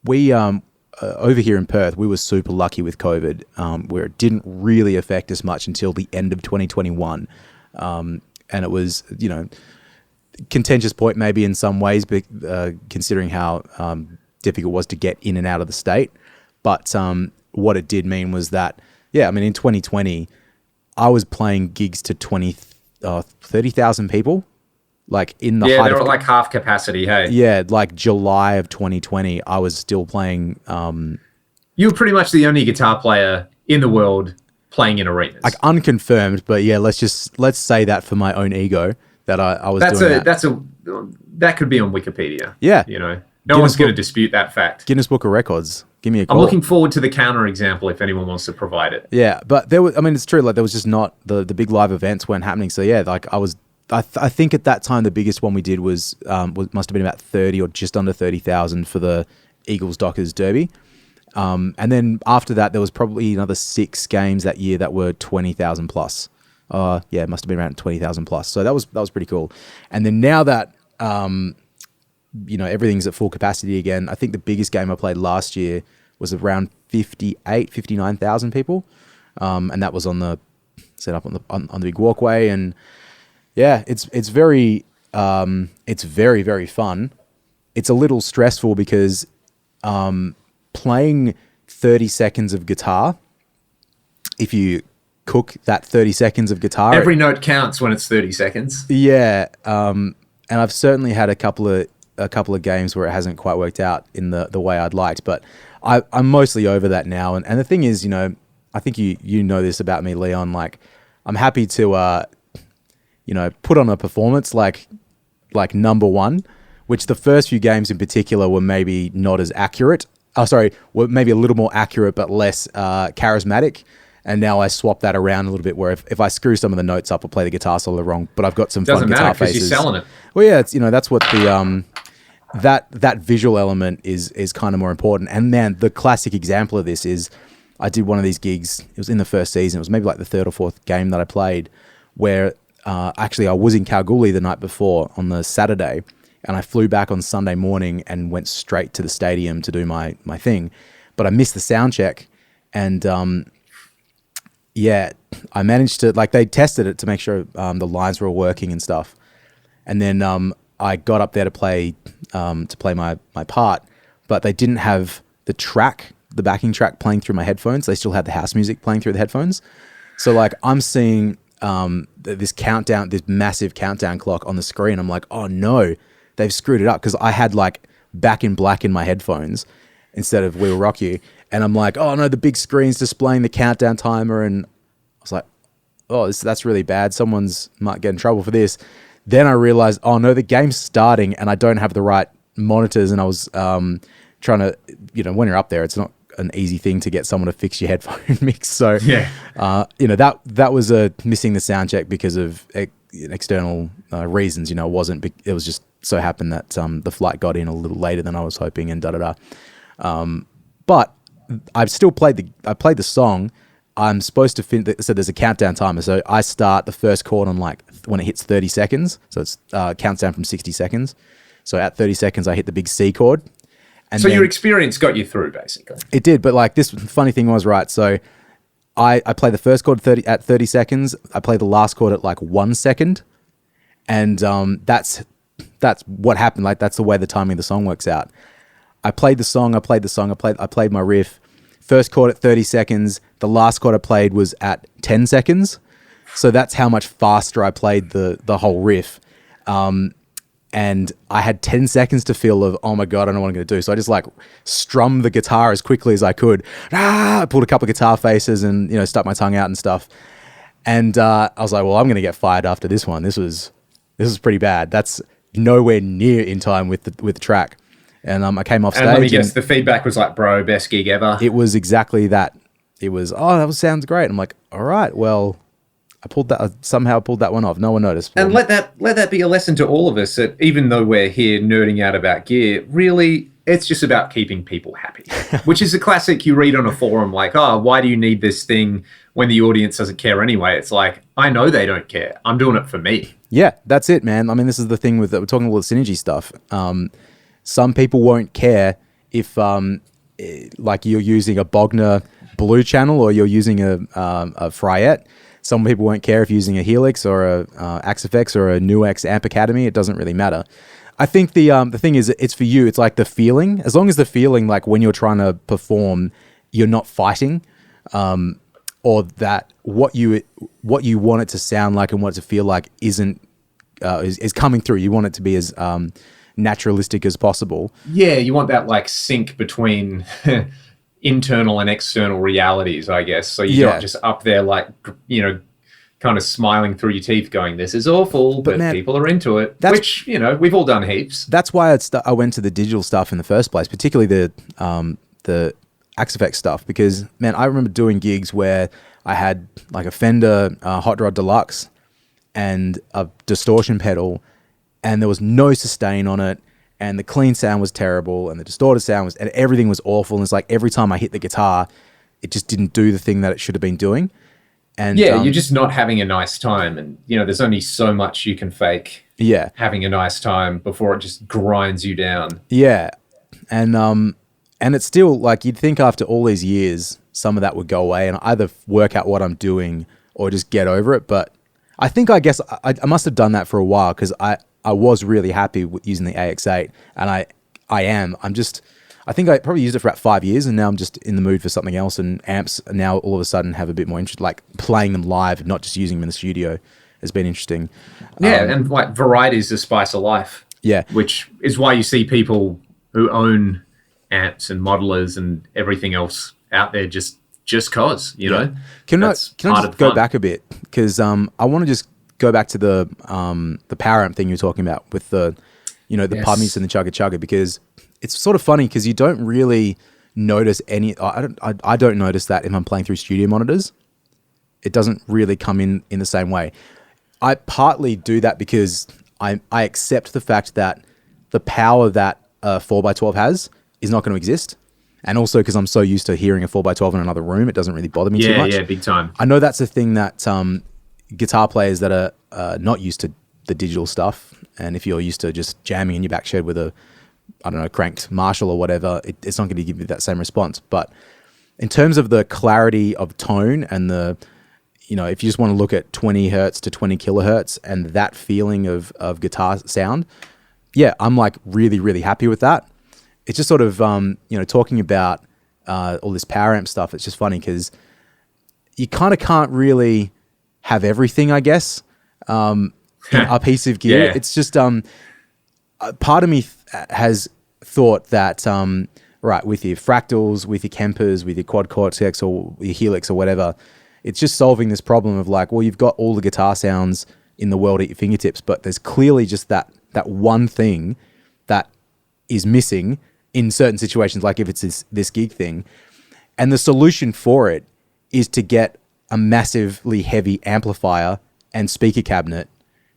we over here in Perth, we were super lucky with COVID, where it didn't really affect us much until the end of 2021, and it was contentious point maybe in some ways, but considering how difficult it was to get in and out of the state. But what it did mean was that, in 2020, I was playing gigs to 30,000 people. Like in the Yeah, height they were of like half capacity. Hey, yeah, like July of 2020, I was still playing you were pretty much the only guitar player in the world playing in like arenas. unconfirmed, but yeah, let's say that for my own ego that I was That's doing a that. that's a that could be on Wikipedia. Yeah. You know, no Guinness one's going to Book dispute that fact. Guinness Book of Records. Give me a I'm call. looking forward to the counter example if anyone wants to provide it. Yeah, but there was, I mean, it's true. Like there was just not the big live events weren't happening. So yeah, like I think at that time the biggest one we did was must have been about 30 or just under 30,000 for the Eagles Dockers Derby. And then after that, there was probably another 6 games that year that were 20,000 plus. Yeah, it must have been around 20,000 plus. So that was pretty cool. And then now that everything's at full capacity again, I think the biggest game I played last year was around 59,000 people, and that was set up on the big walkway. And yeah, it's very very fun. It's a little stressful because playing 30 seconds of guitar, if you cook that 30 seconds of guitar, Every note counts when it's 30 seconds. yeah. And I've certainly had a couple of games where it hasn't quite worked out in the way I'd liked, but I'm mostly over that now. And the thing is, I think you know this about me, Leon. Like, I'm happy to put on a performance like number one, which the first few games in particular were maybe not as accurate. Oh, sorry, were maybe a little more accurate but less charismatic. And now I swap that around a little bit, where if I screw some of the notes up or play the guitar solo wrong, but I've got some fun guitar faces. Doesn't matter because you're selling it. Well, yeah, it's that's what the that visual element is kind of more important. And man, the classic example of this is I did one of these gigs. It was in the first season. It was maybe like the third or fourth game that I played, where actually I was in Kalgoorlie the night before on the Saturday, and I flew back on Sunday morning and went straight to the stadium to do my thing, but I missed the sound check, and yeah, I managed to, like, they tested it to make sure the lines were all working and stuff. And then I got up there to play my part, but they didn't have the backing track playing through my headphones. They still had the house music playing through the headphones. So like I'm seeing this massive countdown clock on the screen. I'm like, oh no, they've screwed it up, because I had like Back in Black in my headphones instead of We Will Rock You. And I'm like, oh no, the big screen's displaying the countdown timer. And I was like, oh, that's really bad. Someone's might get in trouble for this. Then I realized, oh no, the game's starting and I don't have the right monitors. And I was trying to, when you're up there, it's not an easy thing to get someone to fix your headphone mix. So, Yeah. that was missing the sound check because of external reasons. It wasn't, it was just so happened that the flight got in a little later than I was hoping, and but I've still played the song. I'm supposed to finish. So there's a countdown timer. So I start the first chord on when it hits 30 seconds. So it's counts down from 60 seconds. So at 30 seconds, I hit the big C chord. And so your experience got you through, basically. It did, but this funny thing was, right, so I play the first chord at 30 seconds. I play the last chord at 1 second. And that's what happened. That's the way the timing of the song works out. I played my riff. First chord at 30 seconds. The last chord I played was at 10 seconds. So that's how much faster I played the whole riff. And I had 10 seconds to feel of, oh my God, I don't know what I'm going to do. So I just strummed the guitar as quickly as I could. I pulled a couple of guitar faces and, stuck my tongue out and stuff. And I was like, well, I'm going to get fired after this one. This was pretty bad. That's nowhere near in time with the track. And I came off stage. And let me guess, the feedback was like, bro, best gig ever. It was exactly that. It was, sounds great. I'm like, all right, well, I somehow pulled that one off. No one noticed. And let that be a lesson to all of us, that even though we're here nerding out about gear, really, it's just about keeping people happy, which is a classic you read on a forum, like, oh, why do you need this thing when the audience doesn't care anyway? It's like, I know they don't care. I'm doing it for me. Yeah, that's it, man. I mean, this is the thing we're talking about Synergy stuff. Some people won't care if you're using a Bogner Blue channel or you're using a Fryette. Some people won't care if you're using a Helix or a Axe-Fx or a NUX Amp Academy. It doesn't really matter. I think the thing is, it's for you. It's like the feeling. As long as the feeling, when you're trying to perform, you're not fighting, or that what you want it to sound like and what it to feel like isn't is coming through. You want it to be as naturalistic as possible. Yeah, you want that like sync between internal and external realities, I guess. So you're not just up there like, kind of smiling through your teeth going, this is awful, but man, people are into it, which, we've all done heaps. That's why I went to the digital stuff in the first place, particularly the Axe-Fx stuff, because, man, I remember doing gigs where I had like a Fender Hot Rod Deluxe and a distortion pedal, and there was no sustain on it, and the clean sound was terrible, and the distorted sound and everything was awful, and it's like every time I hit the guitar, it just didn't do the thing that it should have been doing. And you're just not having a nice time, and there's only so much you can fake. Yeah, having a nice time before it just grinds you down. Yeah, and it's still like you'd think after all these years, some of that would go away, and either work out what I'm doing or just get over it. But I guess I must have done that for a while, because I was really happy with using the AX8, and I am. I think I probably used it for about 5 years, and now I'm just in the mood for something else, and amps now all of a sudden have a bit more interest, like playing them live, not just using them in the studio has been interesting. Yeah, and like variety is the spice of life. Yeah. Which is why you see people who own amps and modelers and everything else out there just cause, know. Can I just go back a bit? Because I want to just go back to the power amp thing you're talking about with the Pummies and the Chugga Chugga, because it's sort of funny because you don't really notice I don't notice that if I'm playing through studio monitors. It doesn't really come in the same way. I partly do that because I accept the fact that the power that a 4x12 has is not going to exist. And also because I'm so used to hearing a 4x12 in another room, it doesn't really bother me too much. Yeah, big time. I know that's a thing that guitar players that are not used to the digital stuff, and if you're used to just jamming in your back shed with a cranked Marshall or whatever, it's not going to give you that same response. But in terms of the clarity of tone and if you just want to look at 20 hertz to 20 kilohertz and that feeling of guitar sound, yeah, I'm like really, really happy with that. It's just sort of, talking about all this power amp stuff, it's just funny because you kind of can't really have everything, I guess, in a piece of gear. Yeah. It's just, part of me has thought that, right, with your Fractals, with your Kempers, with your Quad Cortex or your Helix or whatever, it's just solving this problem of like, well, you've got all the guitar sounds in the world at your fingertips, but there's clearly just that one thing that is missing in certain situations, like if it's this gig thing. And the solution for it is to get a massively heavy amplifier and speaker cabinet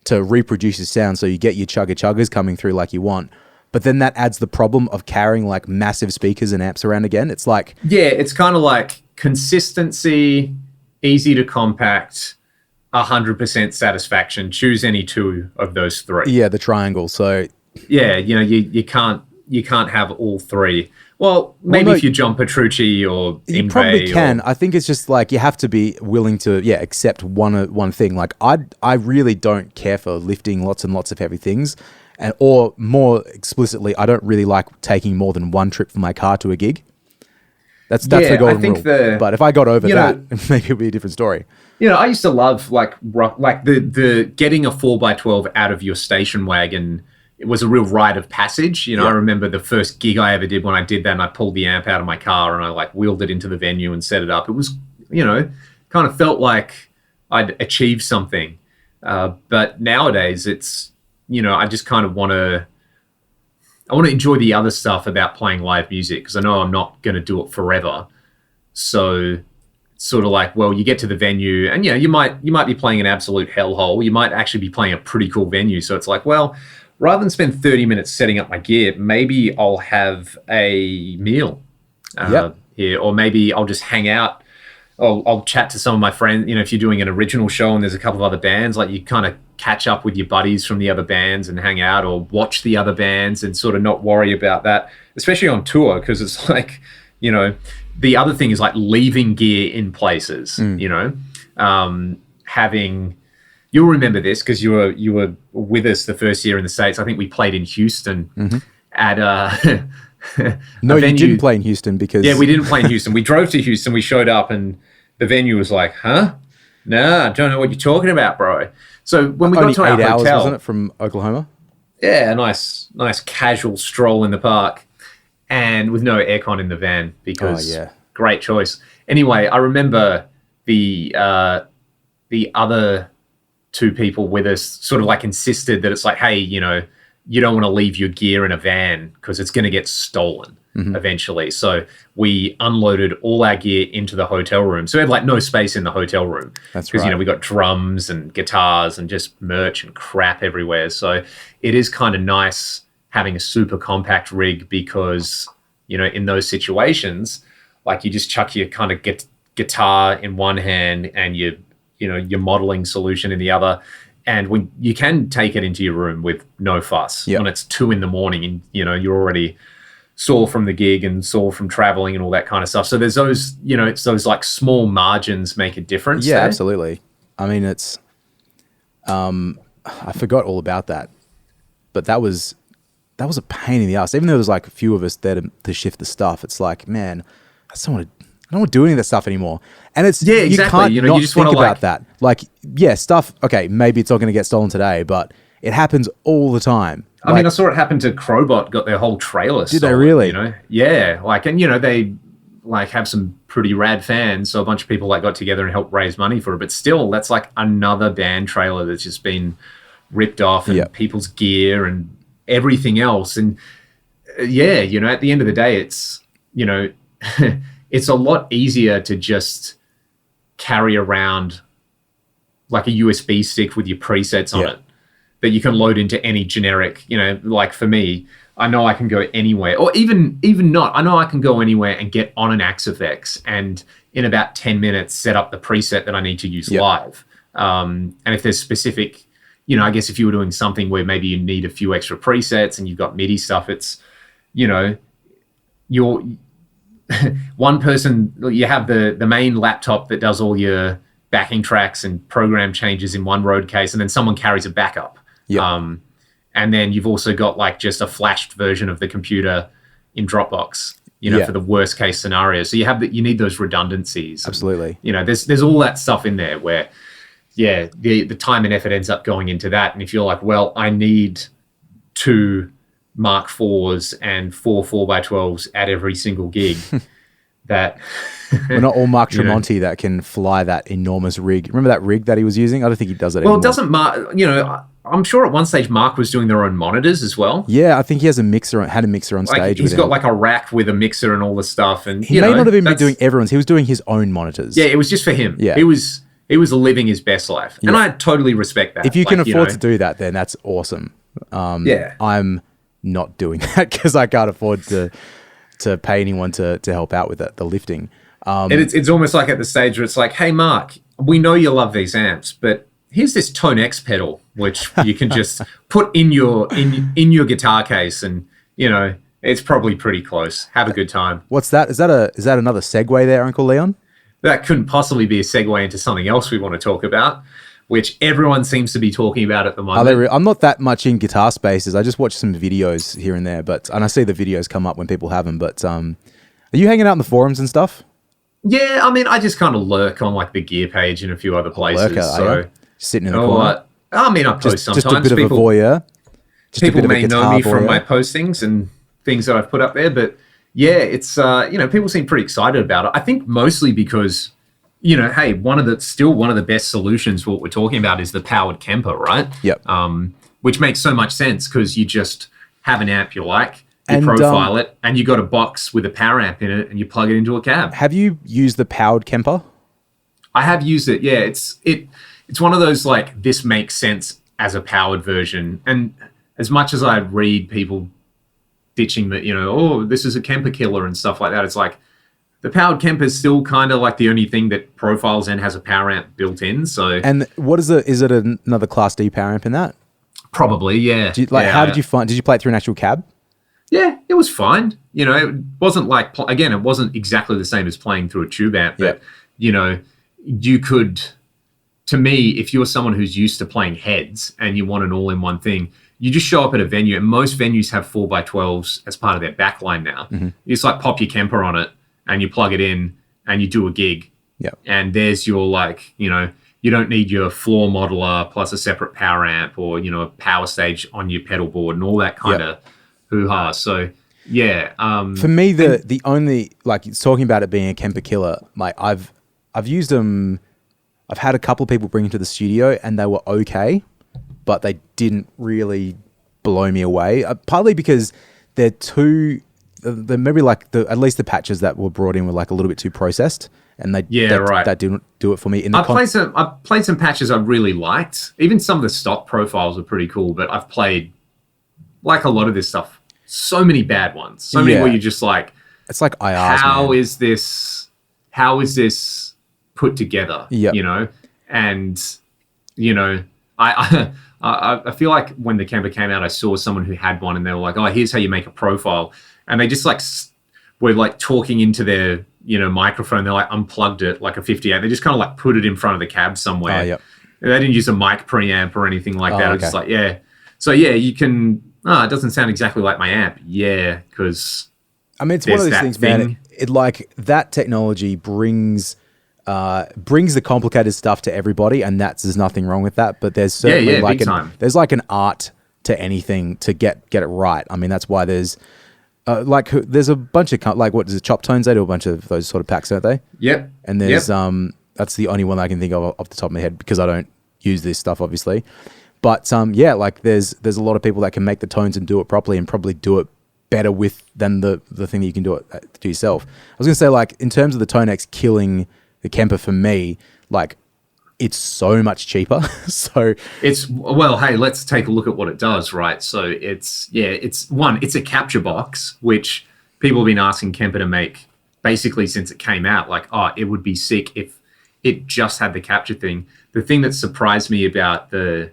to reproduce the sound, so you get your Chugga Chuggas coming through like you want. But then that adds the problem of carrying like massive speakers and amps around again. It's like... Yeah, it's kind of like consistency, easy to compact, 100% satisfaction. Choose any two of those three. Yeah, the triangle. So... Yeah, you can't have all three. Well, maybe if you John Petrucci or you probably can. I think it's just like you have to be willing to accept one thing. Like I really don't care for lifting lots and lots of heavy things, or more explicitly, I don't really like taking more than one trip for my car to a gig. That's the golden rule. But if I got over that, maybe it'd be a different story. I used to love like the getting a 4x12 out of your station wagon. It was a real rite of passage. I remember the first gig I ever did when I did that, and I pulled the amp out of my car and I like wheeled it into the venue and set it up. It was, kind of felt like I'd achieved something. But nowadays it's, I just kind of want to enjoy the other stuff about playing live music, because I know I'm not going to do it forever. So it's sort of like, well, you get to the venue and you might be playing an absolute hellhole. You might actually be playing a pretty cool venue. So it's like, well, rather than spend 30 minutes setting up my gear, maybe I'll have a meal here, or maybe I'll just hang out. I'll chat to some of my friends. If you're doing an original show and there's a couple of other bands, like you kind of catch up with your buddies from the other bands and hang out, or watch the other bands and sort of not worry about that, especially on tour, because it's like, the other thing is like leaving gear in places, having... You'll remember this because you were with us the first year in the States. I think we played in Houston at No, you didn't play in Houston because... Yeah, we didn't play in Houston. We drove to Houston. We showed up and the venue was like, huh? Nah, I don't know what you're talking about, bro. So when we got Only to our 8 hours, hotel, wasn't it, from Oklahoma? yeah, a nice casual stroll in the park, and with no aircon in the van because great choice. Anyway, I remember the other two people with us sort of like insisted that it's like, hey, you don't want to leave your gear in a van because it's going to get stolen eventually. So we unloaded all our gear into the hotel room. So we had like no space in the hotel room. That's because, right. we got drums and guitars and just merch and crap everywhere. So it is kind of nice having a super compact rig because, in those situations, like you just chuck your kind of guitar in one hand and your modeling solution in the other. And when you can take it into your room with no fuss when it's 2 a.m. and, you're already sore from the gig and sore from traveling and all that kind of stuff. So there's those, it's those like small margins make a difference. Yeah, there. absolutely. I mean, it's, I forgot all about that, but that was a pain in the ass. Even though there's like a few of us there to shift the stuff, it's like, man, I don't want to do any of that stuff anymore. And it's, exactly. You can't you not just think want to about that. Like, stuff, okay, maybe it's not going to get stolen today, but it happens all the time. I mean, I saw it happen to Crowbot, got their whole trailer stolen. Did they really? Yeah. Like, and, they like have some pretty rad fans. So a bunch of people like got together and helped raise money for it. But still, that's like another band trailer that's just been ripped off and people's gear and everything else. And at the end of the day, it's, it's a lot easier to just carry around like a USB stick with your presets on it that you can load into any generic, like for me, I know I can go anywhere, or even not, I know I can go anywhere and get on an Axe-Fx and in about 10 minutes set up the preset that I need to use live. And if there's specific, I guess if you were doing something where maybe you need a few extra presets and you've got MIDI stuff, it's, you're one person, you have the main laptop that does all your backing tracks and program changes in one road case, and then someone carries a backup. And then you've also got like just a flashed version of the computer in Dropbox, for the worst case scenario. So you need those redundancies. Absolutely. And, there's all that stuff in there where, the time and effort ends up going into that. And if you're like, well, I need 2 Mark IVs and 4 4x12s at every single gig, that we're not all Mark Tremonti that can fly that enormous rig. Remember that rig that he was using? I don't think he does it anymore. Well, it doesn't Mark, I'm sure at one stage Mark was doing their own monitors as well. Yeah, I think he has a mixer on stage. He's got like a rack with a mixer and all this stuff. And he may not have even been doing everyone's. He was doing his own monitors. Yeah, it was just for him. Yeah. He was living his best life. And I totally respect that. If you can afford to do that, then that's awesome. I'm not doing that because I can't afford to pay anyone to help out with the lifting. And it's almost like at the stage where it's like, hey, Mark, we know you love these amps, but here's this Tone X pedal, which you can just put in your guitar case, and it's probably pretty close. Have a good time. What's that? Is that another segue there, Uncle Leon? That couldn't possibly be a segue into something else we want to talk about, which everyone seems to be talking about at the moment. I'm not that much in guitar spaces. I just watch some videos here and there, and I see the videos come up when people have them. But are you hanging out in the forums and stuff? Yeah, I mean, I just kind of lurk on like the gear page and a few other places. Lurker, sitting in the corner. I mean, I post sometimes. Just a bit of a voyeur. People may know me from my postings and things that I've put up there, but yeah, it's people seem pretty excited about it. I think mostly because hey, one of the best solutions for what we're talking about is the powered Kemper, right? Yep. Which makes so much sense because you just have an amp you like, you profile it, and you got a box with a power amp in it, and you plug it into a cab. Have you used the powered Kemper? I have used it. Yeah, it's one of those like this makes sense as a powered version. And as much as I read people ditching that, this is a Kemper killer and stuff like that, it's like the powered Kemper is still kind of like the only thing that profiles and has a power amp built in. So, and what is it? Is it another Class D power amp in that? Probably, yeah. How did you find? Did you play it through an actual cab? Yeah, it was fine. It wasn't like it wasn't exactly the same as playing through a tube amp, but you could. To me, if you're someone who's used to playing heads and you want an all-in-one thing, you just show up at a venue, and most venues have 4x12s as part of their backline now. Mm-hmm. You just like pop your Kemper on it and you plug it in and you do a gig. Yep. And there's your you don't need your floor modeler plus a separate power amp or, a power stage on your pedal board and all that kind of hoo-ha. So yeah. For me, the only, like, talking about it being a Kemper killer, like I've used them. I've had a couple of people bring them to the studio and they were okay, but they didn't really blow me away. Partly because they're maybe like at least the patches that were brought in were like a little bit too processed, and that didn't do it for me. I've played some patches I really liked. Even some of the stock profiles are pretty cool, but I've played, like a lot of this stuff, so many bad ones. So many where you're just like, it's like IRs, how is this put together? Yep. And I feel like when the Kemper came out, I saw someone who had one and they were like, oh, here's how you make a profile. And they just were like talking into their, microphone. They like unplugged it like a 58. They just kind of like put it in front of the cab somewhere. Oh, yep. They didn't use a mic preamp or anything like that. It was just like, yeah. So yeah, you can, it doesn't sound exactly like my amp. Yeah. Cause I mean, it's one of those things, man. It like that technology brings the complicated stuff to everybody, and there's nothing wrong with that. But there's certainly there's like an art to anything to get it right. I mean, that's why there's there's a bunch of like, what is it, Chop Tones? They do a bunch of those sort of packs, don't they? Yep. And there's that's the only one I can think of off the top of my head because I don't use this stuff, obviously. But like there's a lot of people that can make the tones and do it properly and probably do it better than the thing that you can do it to yourself. I was gonna say, like, in terms of the Tonex killing the Kemper, for me, like, it's so much cheaper. So hey, let's take a look at what it does, right? So it's a capture box, which people have been asking Kemper to make basically since it came out. Like, oh, it would be sick if it just had the capture thing. The thing that surprised me about the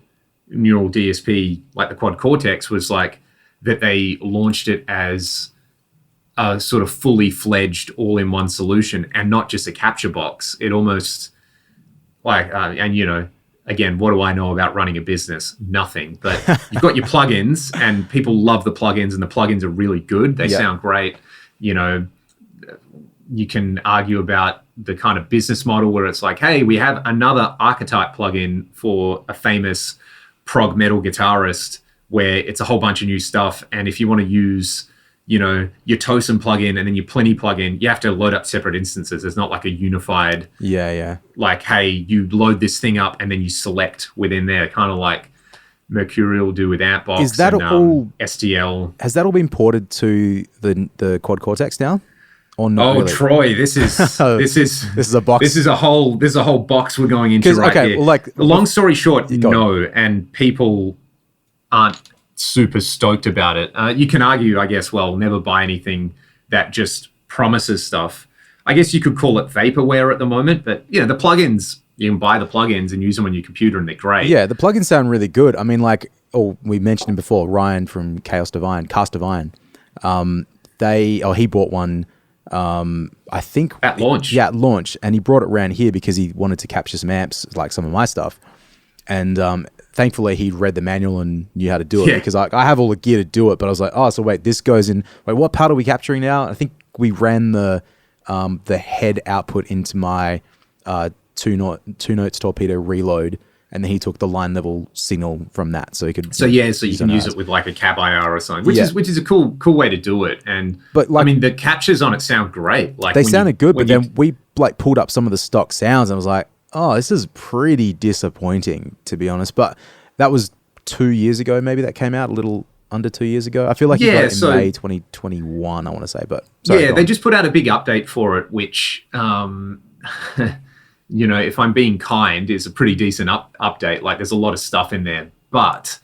Neural DSP, like the Quad Cortex, was like that they launched it as a sort of fully fledged all-in-one solution and not just a capture box. It almost like, again, what do I know about running a business? Nothing. But you've got your plugins, and people love the plugins, and the plugins are really good. They sound great. You can argue about the kind of business model where it's like, hey, we have another archetype plugin for a famous prog metal guitarist where it's a whole bunch of new stuff. And if you want to use, your Tosin plugin and then your Pliny plugin, you have to load up separate instances. It's not like a unified, like, hey, you load this thing up and then you select within there, kind of like Mercurial do with Antbox. Is that all STL? Has that all been ported to the Quad Cortex now? Or not really? Troy, this is a box. This is a whole box we're going into right here. Well, like, long story short, no, and people aren't super stoked about it. You can argue, I guess, well, never buy anything that just promises stuff. I guess you could call it vaporware at the moment, but the plugins, you can buy the plugins and use them on your computer and they're great. Yeah, the plugins sound really good. I mean, like, we mentioned him before, Ryan from Cast of Iron. He bought one, I think at launch. Yeah, at launch. And he brought it around here because he wanted to capture some amps, like some of my stuff. And thankfully, he read the manual and knew how to do it because I have all the gear to do it. But I was like, oh, so wait, this goes in. Wait, what part are we capturing now? I think we ran the head output into my two notes torpedo reload, and then he took the line level signal from that, so he could. So you can use it with like a cab IR or something, which is a cool way to do it. But like, I mean, the captures on it sound great. Like they sounded good, but then we like pulled up some of the stock sounds and I was like, oh, this is pretty disappointing, to be honest. But that was 2 years ago, maybe that came out, a little under 2 years ago. I feel like you got it in May 2021, I want to say. But sorry, they just put out a big update for it, which, if I'm being kind, is a pretty decent update. Like, there's a lot of stuff in there. But,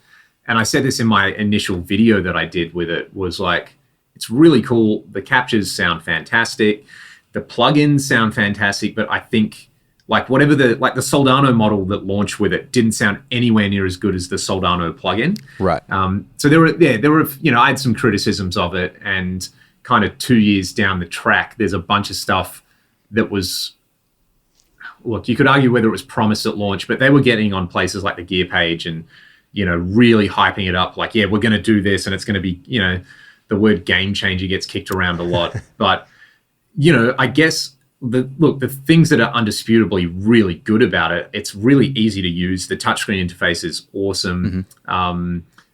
and I said this in my initial video that I did with it, was like, it's really cool. The captures sound fantastic. The plugins sound fantastic, but I think like whatever the Soldano model that launched with it didn't sound anywhere near as good as the Soldano plugin. Right. So there were, I had some criticisms of it, and kind of 2 years down the track, there's a bunch of stuff that was, look, you could argue whether it was promised at launch, but they were getting on places like the Gear page and, really hyping it up. Like, yeah, we're going to do this and it's going to be, the word game changer gets kicked around a lot. But, I guess the things that are undisputably really good about it, it's really easy to use. The touchscreen interface is awesome.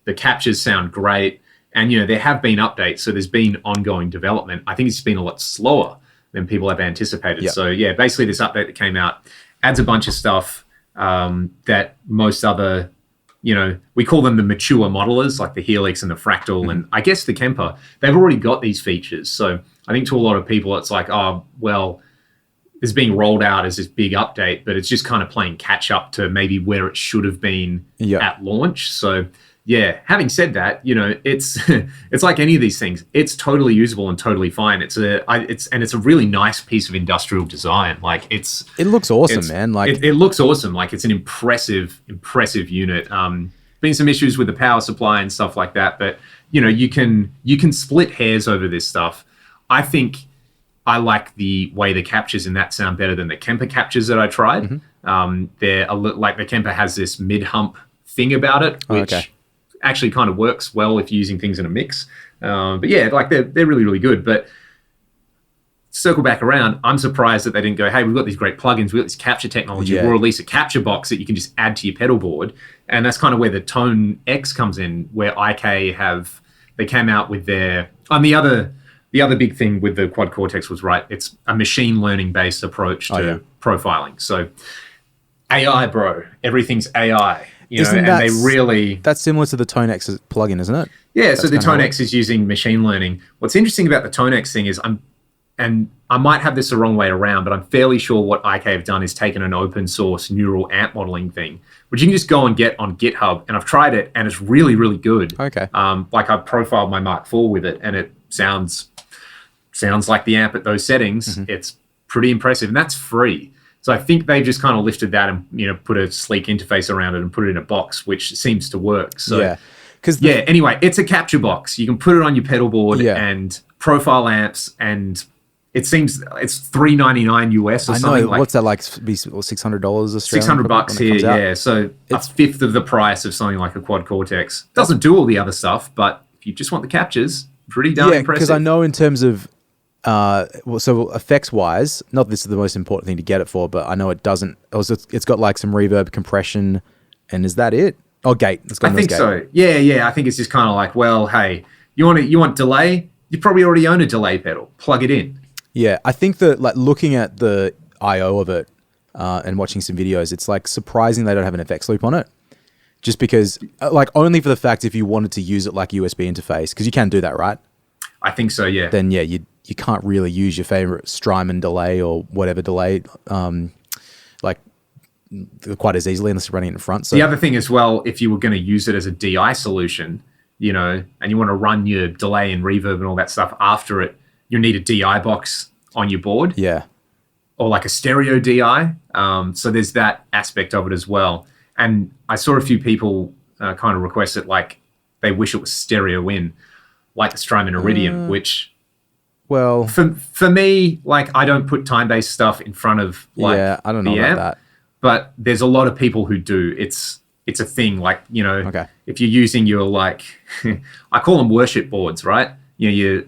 The captures sound great. And, there have been updates. So there's been ongoing development. I think it's been a lot slower than people have anticipated. Yep. So, yeah, basically this update that came out adds a bunch of stuff that most other, we call them the mature modelers, like the Helix and the Fractal, and I guess the Kemper. They've already got these features. So I think to a lot of people, it's like, oh, well, it's being rolled out as this big update, but it's just kind of playing catch up to maybe where it should have been at launch. So, yeah, having said that, it's it's like any of these things. It's totally usable and totally fine. It's a really nice piece of industrial design. Like it looks awesome, man. Like it looks awesome. Like it's an impressive unit. Been some issues with the power supply and stuff like that, but you can split hairs over this stuff. I think I like the way the captures in that sound better than the Kemper captures that I tried. They're like the Kemper has this mid-hump thing about it, which actually kind of works well if you're using things in a mix. But yeah, like they're really, really good. But circle back around, I'm surprised that they didn't go, hey, we've got these great plugins, we've got this capture technology, or release a capture box that you can just add to your pedal board. And that's kind of where the Tone X comes in, where IK they came out with their, and the other big thing with the Quad Cortex was, right, it's a machine learning based approach to profiling. So AI, bro, everything's AI. That's similar to the Tone X plugin, isn't it? Yeah, so the Tone X is using machine learning. What's interesting about the Tone X thing is I might have this the wrong way around, but I'm fairly sure what IK have done is taken an open source neural amp modeling thing, which you can just go and get on GitHub. And I've tried it, and it's really, really good. Okay. Like I profiled my Mark IV with it, and it sounds like the amp at those settings. It's pretty impressive, and that's free. So I think they just kind of lifted that and put a sleek interface around it and put it in a box, which seems to work. So anyway, it's a capture box. You can put it on your pedal board and profile amps, and it seems it's $399 US or something. What's that like? Be $600 Australian? $600 here, yeah. So it's a fifth of the price of something like a Quad Cortex. Doesn't do all the other stuff, but if you just want the captures, pretty darn impressive. Because I know in terms of so effects wise, not this is the most important thing to get it for, but I know it doesn't. Also, it's got like some reverb, compression, and is that it? Oh, gate. I think so. Yeah. I think it's just kind of like, well, hey, you want delay? You probably already own a delay pedal. Plug it in. Yeah, I think that like looking at the I/O of it and watching some videos, it's like surprising they don't have an FX loop on it. Just because, like, only for the fact if you wanted to use it like USB interface, because you can do that, right? I think so. Yeah. Then yeah, you can't really use your favorite Strymon delay or whatever delay, like quite as easily unless you're running it in front. So the other thing as well, if you were going to use it as a DI solution, and you want to run your delay and reverb and all that stuff after it, you need a DI box on your board. Yeah. Or like a stereo DI. So there's that aspect of it as well. And I saw a few people kind of request it, like they wish it was stereo in, like the Strymon Iridium, which... Well, for me, like I don't put time-based stuff in front of like I don't know about that. But there's a lot of people who do. It's a thing. Like if you're using your like, I call them worship boards, right? You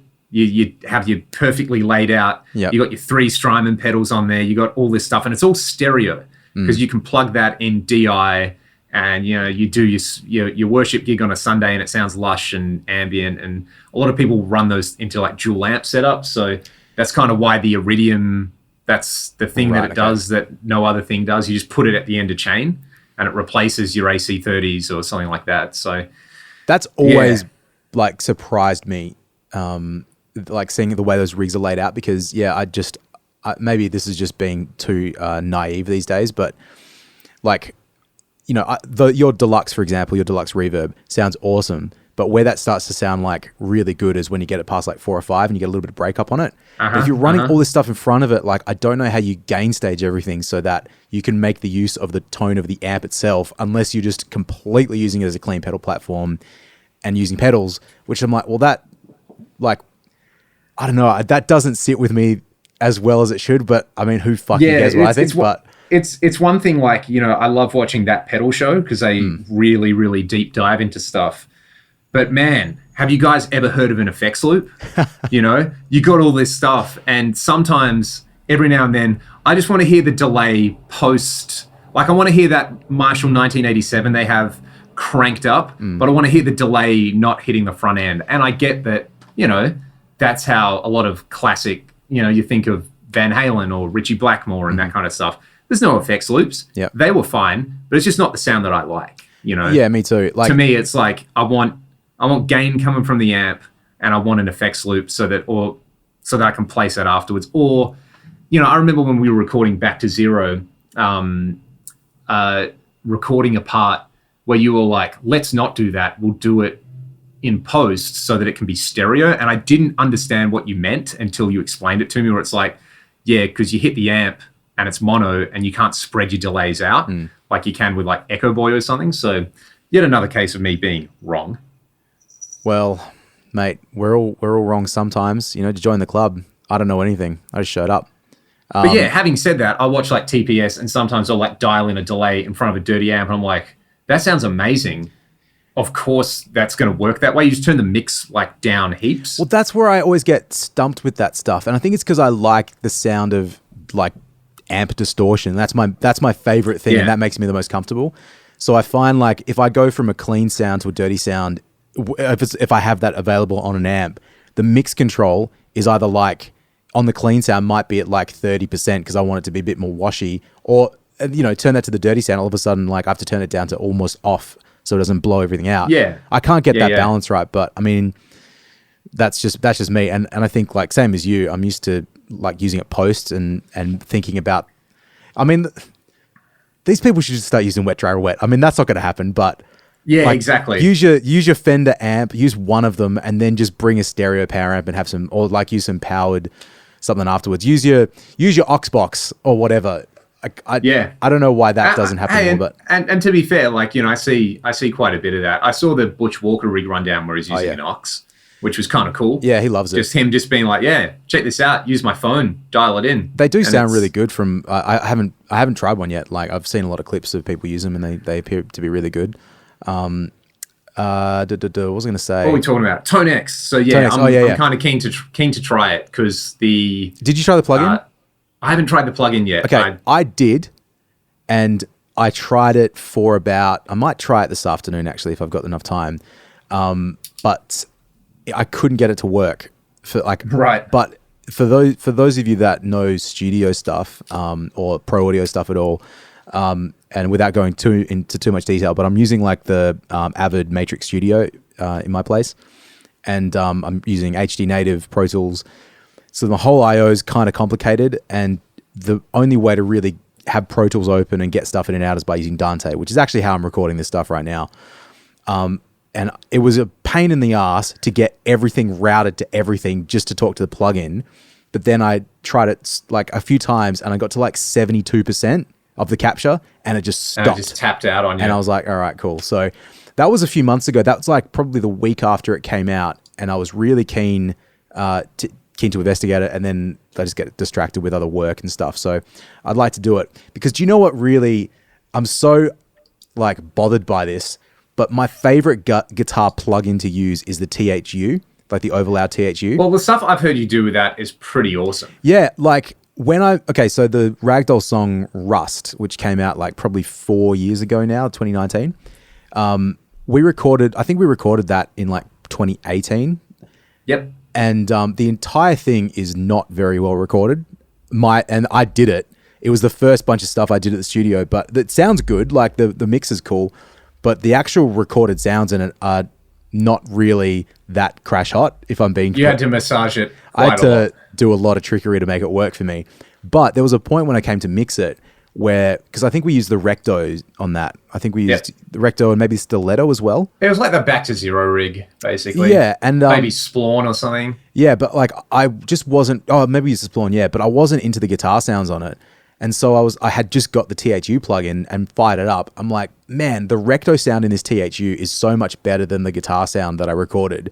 have your perfectly laid out. Yep. You got your 3 Strymon pedals on there. You got all this stuff, and it's all stereo because you can plug that in DI. And you do your worship gig on a Sunday, and it sounds lush and ambient. And a lot of people run those into like dual amp setups. So that's kind of why the Iridium, that's the thing that it does that no other thing does. You just put it at the end of chain, and it replaces your AC30s or something like that. So that's always like surprised me, like seeing the way those rigs are laid out. Because maybe this is just being too naive these days, but like. Your deluxe, for example, your deluxe reverb sounds awesome, but where that starts to sound like really good is when you get it past like 4 or 5 and you get a little bit of breakup on it. But if you're running all this stuff in front of it, like I don't know how you gain stage everything so that you can make the use of the tone of the amp itself, unless you're just completely using it as a clean pedal platform and using pedals, which I'm like, well, that, like, I don't know, that doesn't sit with me as well as it should, but I mean, who fucking cares what I think, but... It's one thing, like, I love watching that pedal show because they really, really deep dive into stuff. But man, have you guys ever heard of an effects loop? You got all this stuff, and sometimes every now and then, I just want to hear the delay post. Like, I want to hear that Marshall 1987 they have cranked up, but I want to hear the delay not hitting the front end. And I get that, that's how a lot of classic, you think of Van Halen or Richie Blackmore and that kind of stuff. There's no effects loops. Yep. They were fine, but it's just not the sound that I like, Yeah, me too. Like, to me, it's like I want gain coming from the amp, and I want an effects loop so that I can place that afterwards. Or, I remember when we were recording Back to Zero, recording a part where you were like, let's not do that. We'll do it in post so that it can be stereo. And I didn't understand what you meant until you explained it to me, where it's like, yeah, because you hit the amp and it's mono and you can't spread your delays out like you can with like Echo Boy or something. So yet another case of me being wrong. Well, mate, we're all wrong sometimes. To join the club, I don't know anything. I just showed up. But yeah, having said that, I watch like TPS and sometimes I'll like dial in a delay in front of a dirty amp and I'm like, that sounds amazing. Of course, that's going to work that way. You just turn the mix like down heaps. Well, that's where I always get stumped with that stuff. And I think it's because I like the sound of like amp distortion. That's my favorite thing. And that makes me the most comfortable. So I find like if I go from a clean sound to a dirty sound, if I have that available on an amp, the mix control is either like on the clean sound might be at like 30% because I want it to be a bit more washy, or turn that to the dirty sound. All of a sudden, like I have to turn it down to almost off so it doesn't blow everything out. Yeah, I can't get that balance right, but I mean, that's just me. And I think like same as you, I'm used to like using it post and thinking about. I mean, these people should just start using wet, dry, or wet. I mean, that's not going to happen, but. Yeah, like, exactly. Use your Fender amp, use one of them, and then just bring a stereo power amp and have some, or like use some powered something afterwards. Use your Oxbox or whatever. I don't know why that doesn't happen more, but and to be fair, like I see quite a bit of that. I saw the Butch Walker rig rundown where he's using an Ox, which was kind of cool. Yeah, he loves it. Just him being like, yeah, check this out. Use my phone, dial it in. They do sound really good. From I haven't tried one yet. Like I've seen a lot of clips of people use them, and they appear to be really good. What was I going to say? What are we talking about? Tone X. So yeah, I'm kind of keen to try it because the. Did you try the plugin? I haven't tried the plugin yet. Okay, I did, and I tried it for about. I might try it this afternoon actually if I've got enough time, but I couldn't get it to work. Right. But for those of you that know studio stuff or pro audio stuff at all. And without going into too much detail, but I'm using like the Avid Matrix Studio in my place, and I'm using HD Native Pro Tools. So the whole I/O is kind of complicated, and the only way to really have Pro Tools open and get stuff in and out is by using Dante, which is actually how I'm recording this stuff right now. And it was a pain in the ass to get everything routed to everything just to talk to the plugin. But then I tried it like a few times, and I got to like 72%. Of the capture, and it just stopped. And it just tapped out on you. And I was like, all right, cool. So that was a few months ago. That was like probably the week after it came out, and I was really keen to investigate it, and then I just get distracted with other work and stuff. So I'd like to do it because do you know what really, I'm so like bothered by this, but my favorite guitar plugin to use is the THU, like the Overloud THU. Well, the stuff I've heard you do with that is pretty awesome. Yeah, like so the Ragdoll song Rust, which came out like probably 4 years ago now, 2019. I think we recorded that in like 2018. Yep. And the entire thing is not very well recorded. And I did it. It was the first bunch of stuff I did at the studio, but it sounds good. Like the mix is cool, but the actual recorded sounds in it are not really that crash hot. If I'm being, you had to massage it. I had to do a lot of trickery to make it work for me. But there was a point when I came to mix it where, because I think we used the Recto on that. I think we used the Recto and maybe Stiletto as well. It was like the Back to Zero rig, basically. Yeah, and maybe Splawn or something. Yeah, but like I just wasn't. Oh, maybe it's Splawn. Yeah, but I wasn't into the guitar sounds on it, and so I had just got the THU plugin and fired it up. I'm like, man, the Recto sound in this THU is so much better than the guitar sound that I recorded.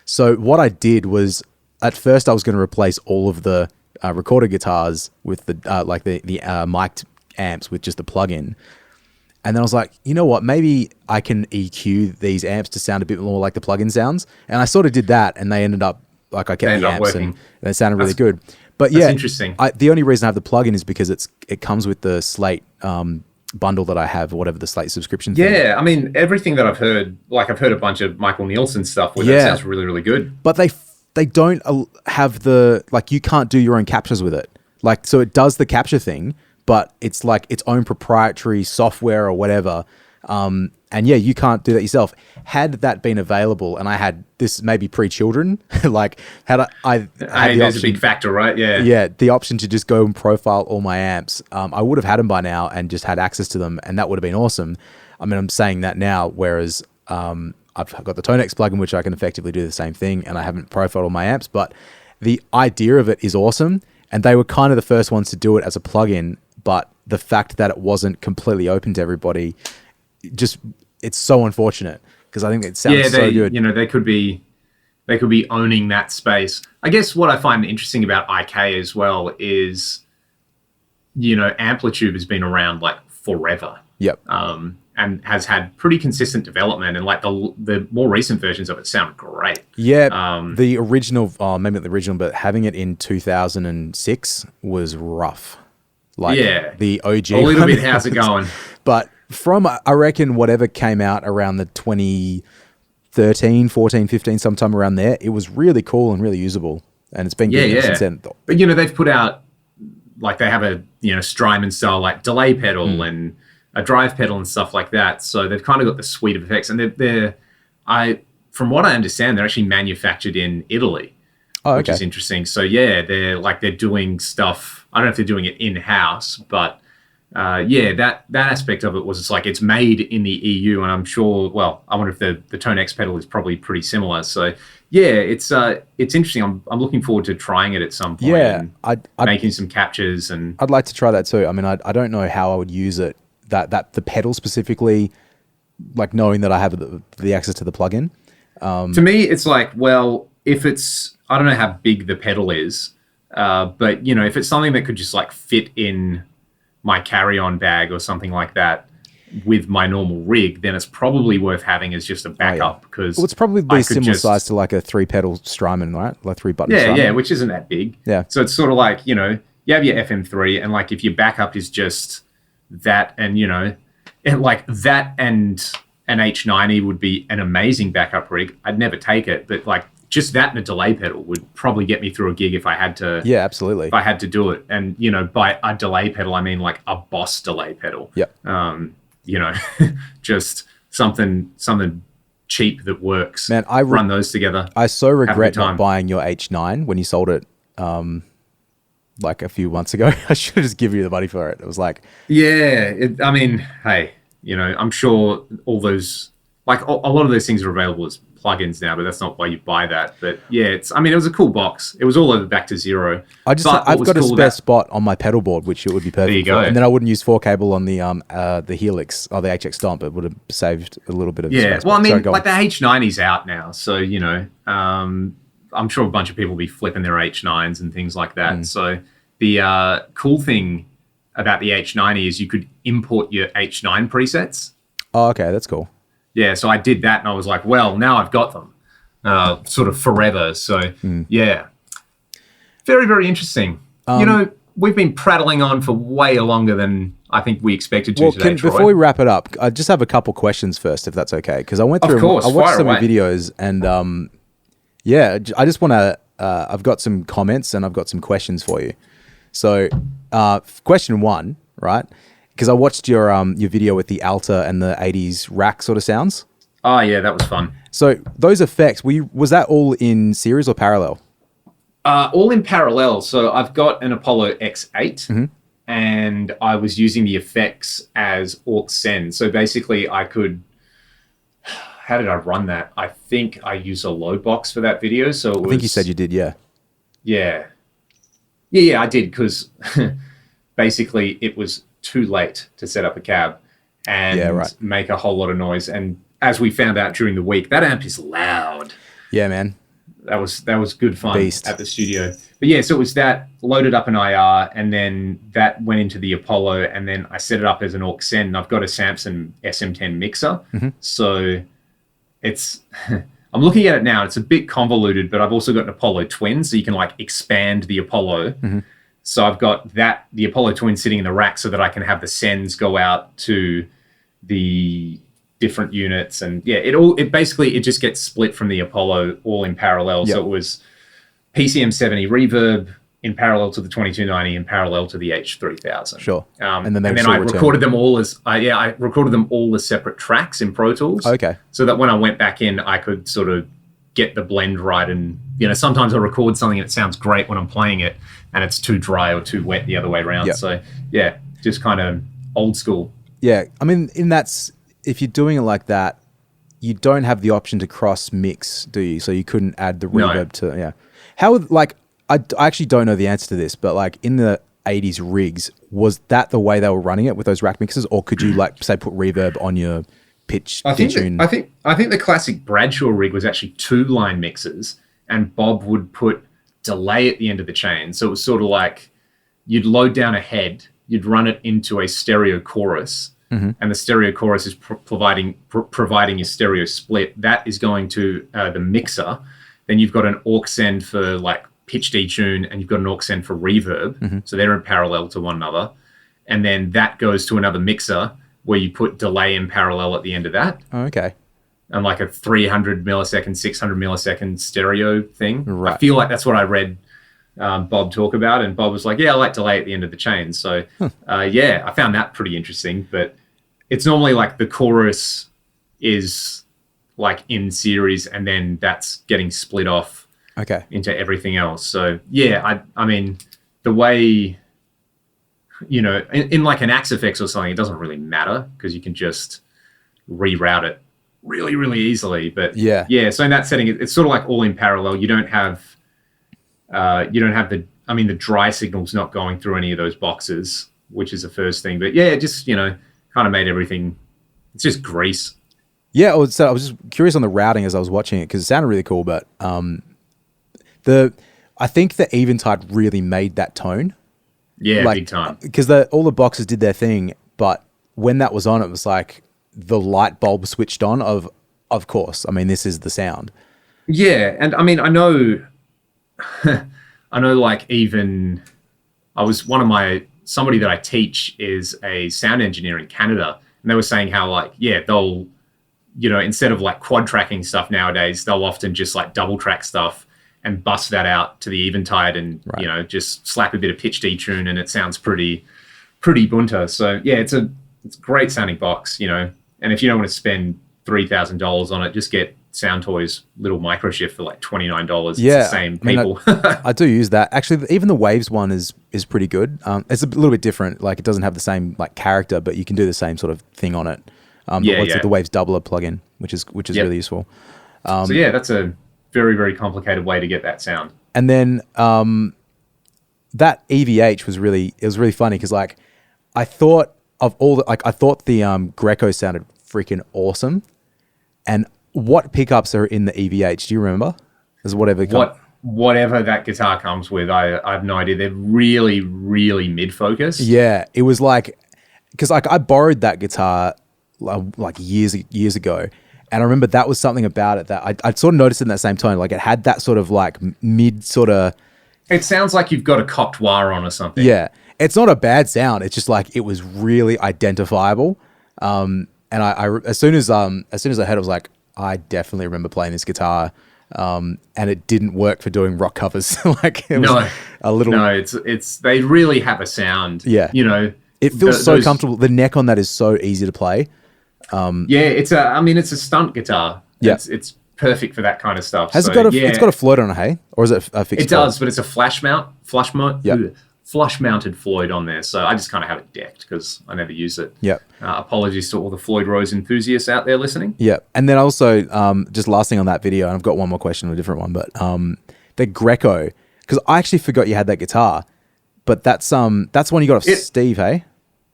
So what I did was, at first I was going to replace all of the recorded guitars with the mic'd amps with just the plugin. And then I was like, you know what? Maybe I can EQ these amps to sound a bit more like the plugin sounds. And I sort of did that, and they ended up, like I kept the amps and they sounded really good. But That's yeah, interesting. the only reason I have the plugin is because it comes with the Slate bundle that I have, or whatever the Slate subscription thing. Yeah, I mean, everything that I've heard, like I've heard a bunch of Michael Nielsen stuff where that sounds really, really good. But they don't have the, like, you can't do your own captures with it. Like, so it does the capture thing, but it's like its own proprietary software or whatever. And yeah, you can't do that yourself. Had that been available, and I had this maybe pre-children, like had I had There's a big factor, right? Yeah. Yeah, the option to just go and profile all my amps, I would have had them by now and just had access to them, and that would have been awesome. I mean, I'm saying that now, whereas I've got the Tonex plugin, which I can effectively do the same thing, and I haven't profiled all my amps, but the idea of it is awesome, and they were kind of the first ones to do it as a plugin, but the fact that it wasn't completely open to everybody, just, it's so unfortunate, because I think it sounds so good. You know, they could be owning that space. I guess what I find interesting about IK as well is, you know, Amplitude has been around like forever. Yep. And has had pretty consistent development, and like the more recent versions of it sound great. Yeah, the original, maybe not the original, but having it in 2006 was rough. Like, yeah, the OG. A little bit, how's it going? But from, I reckon, whatever came out around the 2013, 14, 15, sometime around there, it was really cool and really usable. And it's been good ever since then. But, you know, they've put out, like, they have a, you know, Strymon style, like, delay pedal and a drive pedal and stuff like that. So they've kind of got the suite of effects. And from what I understand, they're actually manufactured in Italy. Which is interesting. So yeah, they're doing stuff. I don't know if they're doing it in-house, but yeah, that aspect of it was, it's like it's made in the EU, and I'm sure. Well, I wonder if the Tonex pedal is probably pretty similar. So yeah, it's interesting. I'm looking forward to trying it at some point. Yeah, and making some captures, and I'd like to try that too. I mean, I don't know how I would use it. That the pedal specifically, like knowing that I have the access to the plugin. To me, it's like, well, if it's, I don't know how big the pedal is, but you know, if it's something that could just like fit in my carry-on bag or something like that with my normal rig, then it's probably worth having as just a backup, because it's probably similar size to like a 3-pedal Strymon, right? Like 3-button Strymon. Yeah, which isn't that big. Yeah. So it's sort of like, you know, you have your FM3, and like if your backup is just that, and you know, and like that and an H90 would be an amazing backup rig. I'd never take it, but like just that and a delay pedal would probably get me through a gig if I had to. Yeah, absolutely. If I had to do it. And, you know, by a delay pedal, I mean like a Boss delay pedal. Yeah. You know, just something cheap that works. Man, run those together. I so regret not buying your H9 when you sold it like a few months ago. I should have just given you the money for it. It was like... Yeah, I mean, hey, you know, I'm sure all those... Like, a lot of those things are available as plugins now, but that's not why you buy that. But yeah, it was a cool box. It was all over back to zero. I've got a spare spot on my pedal board, which it would be perfect. There you go. And then I wouldn't use 4 cable on the Helix or the HX Stomp. It would have saved a little bit of space. Well, I mean, like the H90's out now, so you know, I'm sure a bunch of people will be flipping their H9s and things like that. So the cool thing about the H90 is you could import your H9 presets. Oh, okay, that's cool. Yeah, so I did that, and I was like, well, now I've got them sort of forever. So, yeah. Very, very interesting. You know, we've been prattling on for way longer than I think we expected to today, Troy. Before we wrap it up, I just have a couple questions first, if that's okay. Because I went through, I watched some of your videos, and yeah, I just want to, I've got some comments and I've got some questions for you. So, question 1, right? Because I watched your video with the Alta and the 80s rack sort of sounds. Oh, yeah, that was fun. So those effects, was that all in series or parallel? All in parallel. So I've got an Apollo X8, and I was using the effects as aux send. So basically I could... How did I run that? I think I used a load box for that video. So it was, I think you said you did, yeah. Yeah. Yeah, I did, because basically it was too late to set up a cab and make a whole lot of noise. And as we found out during the week, that amp is loud. Yeah, man. That was good fun at the studio. But yeah, so it was that, loaded up an IR, and then that went into the Apollo, and then I set it up as an aux send, and I've got a Samson SM10 mixer. So it's a I'm looking at it now. It's a bit convoluted, but I've also got an Apollo Twin, so you can like expand the Apollo. So I've got the Apollo Twin sitting in the rack so that I can have the sends go out to the different units. And yeah, it basically just gets split from the Apollo all in parallel. So it was PCM 70 reverb in parallel to the 2290 in parallel to the H3000. Sure. And then I recorded them all as I recorded them all as separate tracks in Pro Tools. Okay. So that when I went back in, I could sort of get the blend right. And sometimes I'll record something and it sounds great when I'm playing it, and it's too dry or too wet the other way around. Yep. So yeah, just kind of old school. Yeah, I mean, if you're doing it like that, you don't have the option to cross mix, do you? So you couldn't add the reverb to How I actually don't know the answer to this, but like in the 80s rigs, was that the way they were running it with those rack mixes, or could you like say put reverb on your pitch? I think the classic Bradshaw rig was actually 2-line mixes, and Bob would put delay at the end of the chain. So it was sort of like you'd load down a head, you'd run it into a stereo chorus, and the stereo chorus is providing your stereo split. That is going to the mixer. Then you've got an aux send for like pitch detune, and you've got an aux send for reverb. So they're in parallel to one another. And then that goes to another mixer where you put delay in parallel at the end of that. Oh, okay. And like a 300 millisecond, 600 millisecond stereo thing. Right. I feel like that's what I read Bob talk about. And Bob was like, yeah, I like delay at the end of the chain. So I found that pretty interesting. But it's normally like the chorus is like in series, and then that's getting split off into everything else. So yeah, I mean, the way, in like an Axe FX or something, it doesn't really matter because you can just reroute it really, really easily. But so in that setting, it's sort of like all in parallel. You don't have the dry signal's not going through any of those boxes, which is the first thing. But yeah, it just, kind of made everything, it's just grease. Yeah, I was just curious on the routing as I was watching it because it sounded really cool, but I think the Eventide really made that tone. Yeah, big time. Because all the boxes did their thing, but when that was on, it was like the light bulb switched on of course. I mean, this is the sound. Yeah, and I mean, I know like even somebody that I teach is a sound engineer in Canada, and they were saying how like, they'll, instead of like quad tracking stuff nowadays, they'll often just like double track stuff and bust that out to the Eventide and, just slap a bit of pitch detune and it sounds pretty bunter. So yeah, it's a great sounding box, and if you don't want to spend $3,000 on it, just get Sound Toys little microshift for like $29. Yeah, it's the same people. I do use that. Actually, even the Waves one is pretty good. It's a little bit different. Like it doesn't have the same like character, but you can do the same sort of thing on it. The Waves Doubler plugin, which is really useful. So yeah, that's a very, very complicated way to get that sound. And then that EVH was really funny because like I thought the Greco sounded freaking awesome. And what pickups are in the EVH? Do you remember? Whatever that guitar comes with, I have no idea. They're really, really mid-focused. Yeah, it was like because like I borrowed that guitar like years ago, and I remember that was something about it that I sort of noticed in that same tone. Like it had that sort of like mid sort of. It sounds like you've got a cocked wire on or something. Yeah, it's not a bad sound. It's just like it was really identifiable. And I as soon as I heard it, I was like, I definitely remember playing this guitar. And it didn't work for doing rock covers. Like it was a little. No, it's they really have a sound. Yeah, it feels so comfortable. The neck on that is so easy to play. It's a stunt guitar. Yeah, it's perfect for that kind of stuff. It's got a float on it, hey? Or is it a fixed? It does, but it's a flush mounted Floyd on there. So I just kind of have it decked because I never use it. Yep. Apologies to all the Floyd Rose enthusiasts out there listening. Yeah. And then also, just last thing on that video, and I've got one more question on a different one, but the Greco, because I actually forgot you had that guitar, but that's one you got off Steve, hey?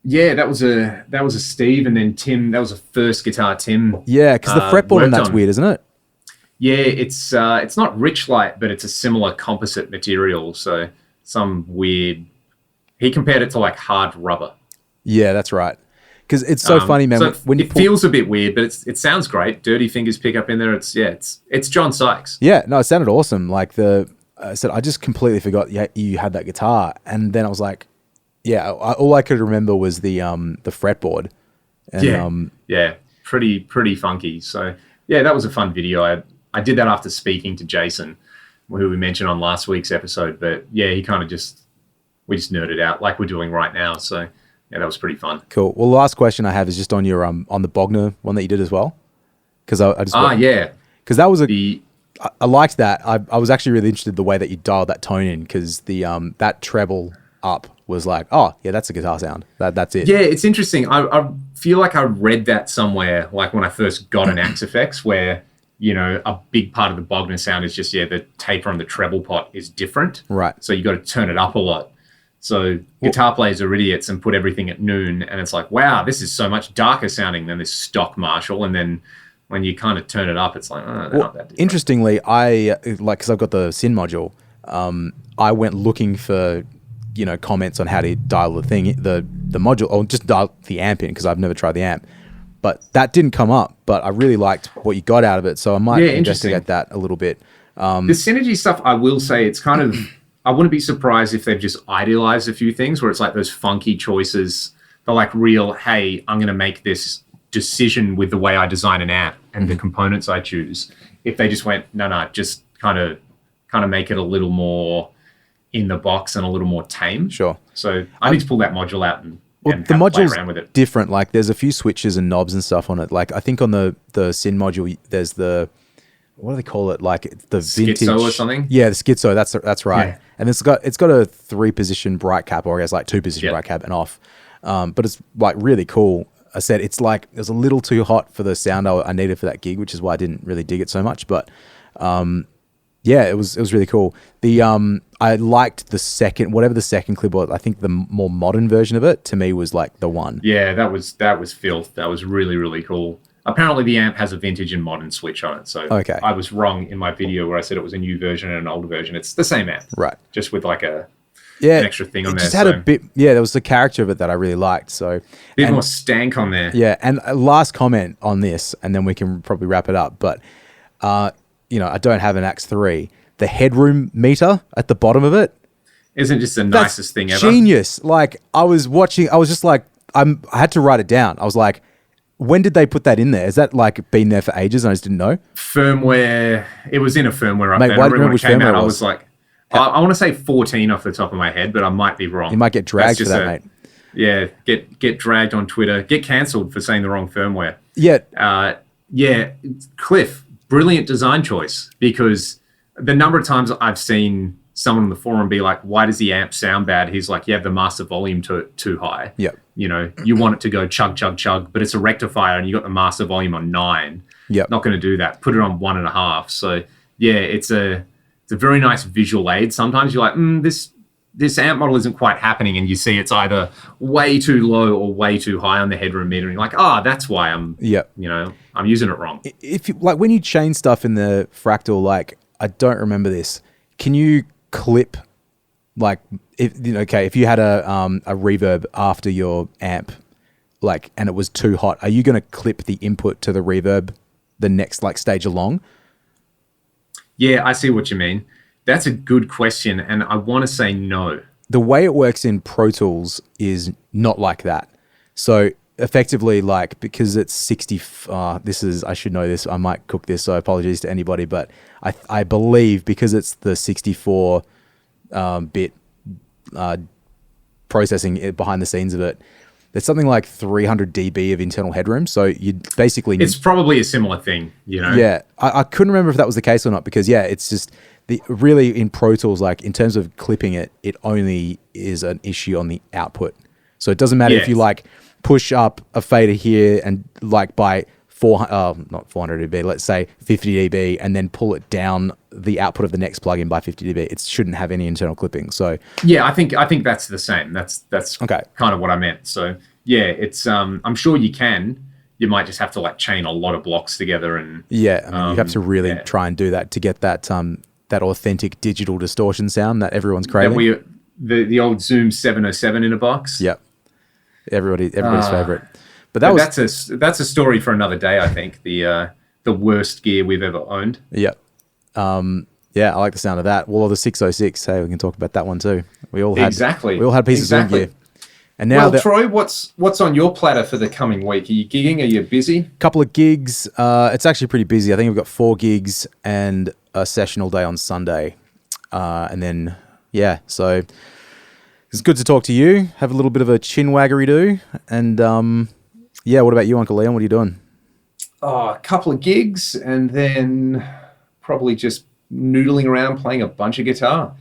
Yeah, that was a Steve, and then Tim. That was the first guitar Tim. Yeah, because the fretboard on that's weird, isn't it? Yeah, it's not Richlight, but it's a similar composite material. So some weird. He compared it to like hard rubber. Yeah, that's right. Because it's so funny, man. So when you it feels a bit weird, but it sounds great. Dirty Fingers pick up in there. It's John Sykes. Yeah, no, it sounded awesome. Like I said, I just completely forgot you had that guitar, and then I was like, yeah, all I could remember was the fretboard. And, yeah, pretty funky. So yeah, that was a fun video. I did that after speaking to Jason, who we mentioned on last week's episode. But yeah, he kind of we just nerded out like we're doing right now. So yeah, that was pretty fun. Cool. Well, the last question I have is just on your on the Bogner one that you did as well, because I just because that was I liked that. I was actually really interested in the way that you dialed that tone in, because the that treble up was like, oh yeah, that's a guitar sound. That's it. Yeah, it's interesting. I feel like I read that somewhere, like when I first got an Axe FX, where a big part of the Bogner sound is just the taper on the treble pot is different. Right. So you got to turn it up a lot. So guitar players are idiots and put everything at noon, and it's like, wow, this is so much darker sounding than this stock Marshall. And then when you kind of turn it up, it's like, oh, they're not that different. Interestingly, because I've got the Syn module, I went looking for comments on how to dial the module, or just dial the amp in, because I've never tried the amp, but that didn't come up. But I really liked what you got out of it, so I might investigate that a little bit. The Synergy stuff, I will say, it's kind of I wouldn't be surprised if they've just idealized a few things, where it's like those funky choices. They're like real, hey, I'm going to make this decision with the way I design an amp and the components I choose. If they just went, no, just kind of make it a little more in the box and a little more tame. Sure. So I need to pull that module out and the module's around with it. Different. Like there's a few switches and knobs and stuff on it. Like I think on the Syn module, there's what do they call it? Like the vintage Schizo or something? Yeah, the Schizo. That's right. Yeah. And it's got a 3-position bright cap, or I guess like 2-position bright cap and off. But it's like really cool. I said it's like it was a little too hot for the sound I needed for that gig, which is why I didn't really dig it so much. But yeah, it was really cool. I liked the second clip was. I think the more modern version of it to me was like the one. Yeah, that was filth. That was really, really cool. Apparently the amp has a vintage and modern switch on it. So okay. I was wrong in my video where I said it was a new version and an older version. It's the same amp. Right. Just with like an extra thing on there. It just had a bit, there was the character of it that I really liked. So bit more stank on there. Yeah, and last comment on this, and then we can probably wrap it up. But, I don't have an Axe 3. The headroom meter at the bottom of it. Isn't just the nicest thing ever. Genius. Like, I was just like, I had to write it down. I was like, when did they put that in there? Is that like been there for ages and I just didn't know? Firmware. It was in a firmware update. Mate, I remember when it came out, I was like, I want to say 14 off the top of my head, but I might be wrong. You might get dragged for that, mate. Yeah, get dragged on Twitter. Get cancelled for saying the wrong firmware. Yeah. Cliff, brilliant design choice, because the number of times I've seen someone on the forum be like, why does the amp sound bad? He's like, you have the master volume too high. Yep. You want it to go chug, chug, chug, but it's a rectifier and you got the master volume on 9. Yep. Not going to do that. Put it on 1.5. So yeah, it's a very nice visual aid. Sometimes you're like, this amp model isn't quite happening, and you see it's either way too low or way too high on the headroom meter, and you're like, that's why I'm using it wrong. If you, like when you chain stuff in the Fractal, like I don't remember this. Can you clip if you had a reverb after your amp, like, and it was too hot, are you going to clip the input to the reverb the next stage along? Yeah, I see what you mean. That's a good question, and I want to say no. The way it works in Pro Tools is not like that. So effectively, because it's 60, I should know this, I might cook this, so apologies to anybody, but I believe because it's the 64 bit processing behind the scenes of it, there's something like 300 dB of internal headroom. So you basically... It's probably a similar thing, Yeah. I couldn't remember if that was the case or not, because it's just... really in Pro Tools, in terms of clipping it only is an issue on the output. So it doesn't matter if you push up a fader here and by not 400 dB, let's say 50 dB, and then pull it down the output of the next plugin by 50 dB. It shouldn't have any internal clipping. So yeah, I think that's the same. That's okay. Kind of what I meant. So yeah, it's I'm sure you can. You might just have to chain a lot of blocks together and you have to really try and do that to get that that authentic digital distortion sound that everyone's craving. The old Zoom 707 in a box. Yep. Everybody's favorite. But that was that's a story for another day. I think the worst gear we've ever owned. yeah. Yeah, I like the sound of that. Well, the 606. Hey, we can talk about that one too. We all had pieces of gear. And now, Troy, what's on your platter for the coming week? Are you gigging? Are you busy? Couple of gigs. It's actually pretty busy. I think we've got 4 gigs and a session all day on Sunday. And then, yeah, so it's good to talk to you. Have a little bit of a chin waggery do. And yeah, what about you, Uncle Leon? What are you doing? Oh, a couple of gigs and then probably just noodling around playing a bunch of guitar.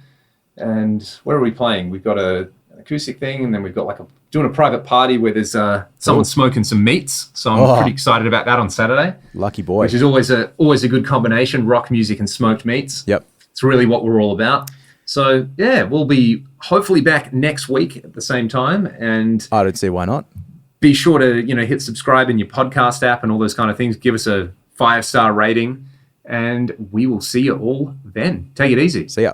And where are we playing? We've got an acoustic thing, and then we've got doing a private party where there's someone smoking some meats. So I'm pretty excited about that on Saturday. Lucky boy. Which is always a good combination, rock music and smoked meats. Yep. It's really what we're all about. So yeah, we'll be hopefully back next week at the same time. And I don't see why not. Be sure to hit subscribe in your podcast app and all those kind of things. Give us a 5-star rating, and we will see you all then. Take it easy. See ya.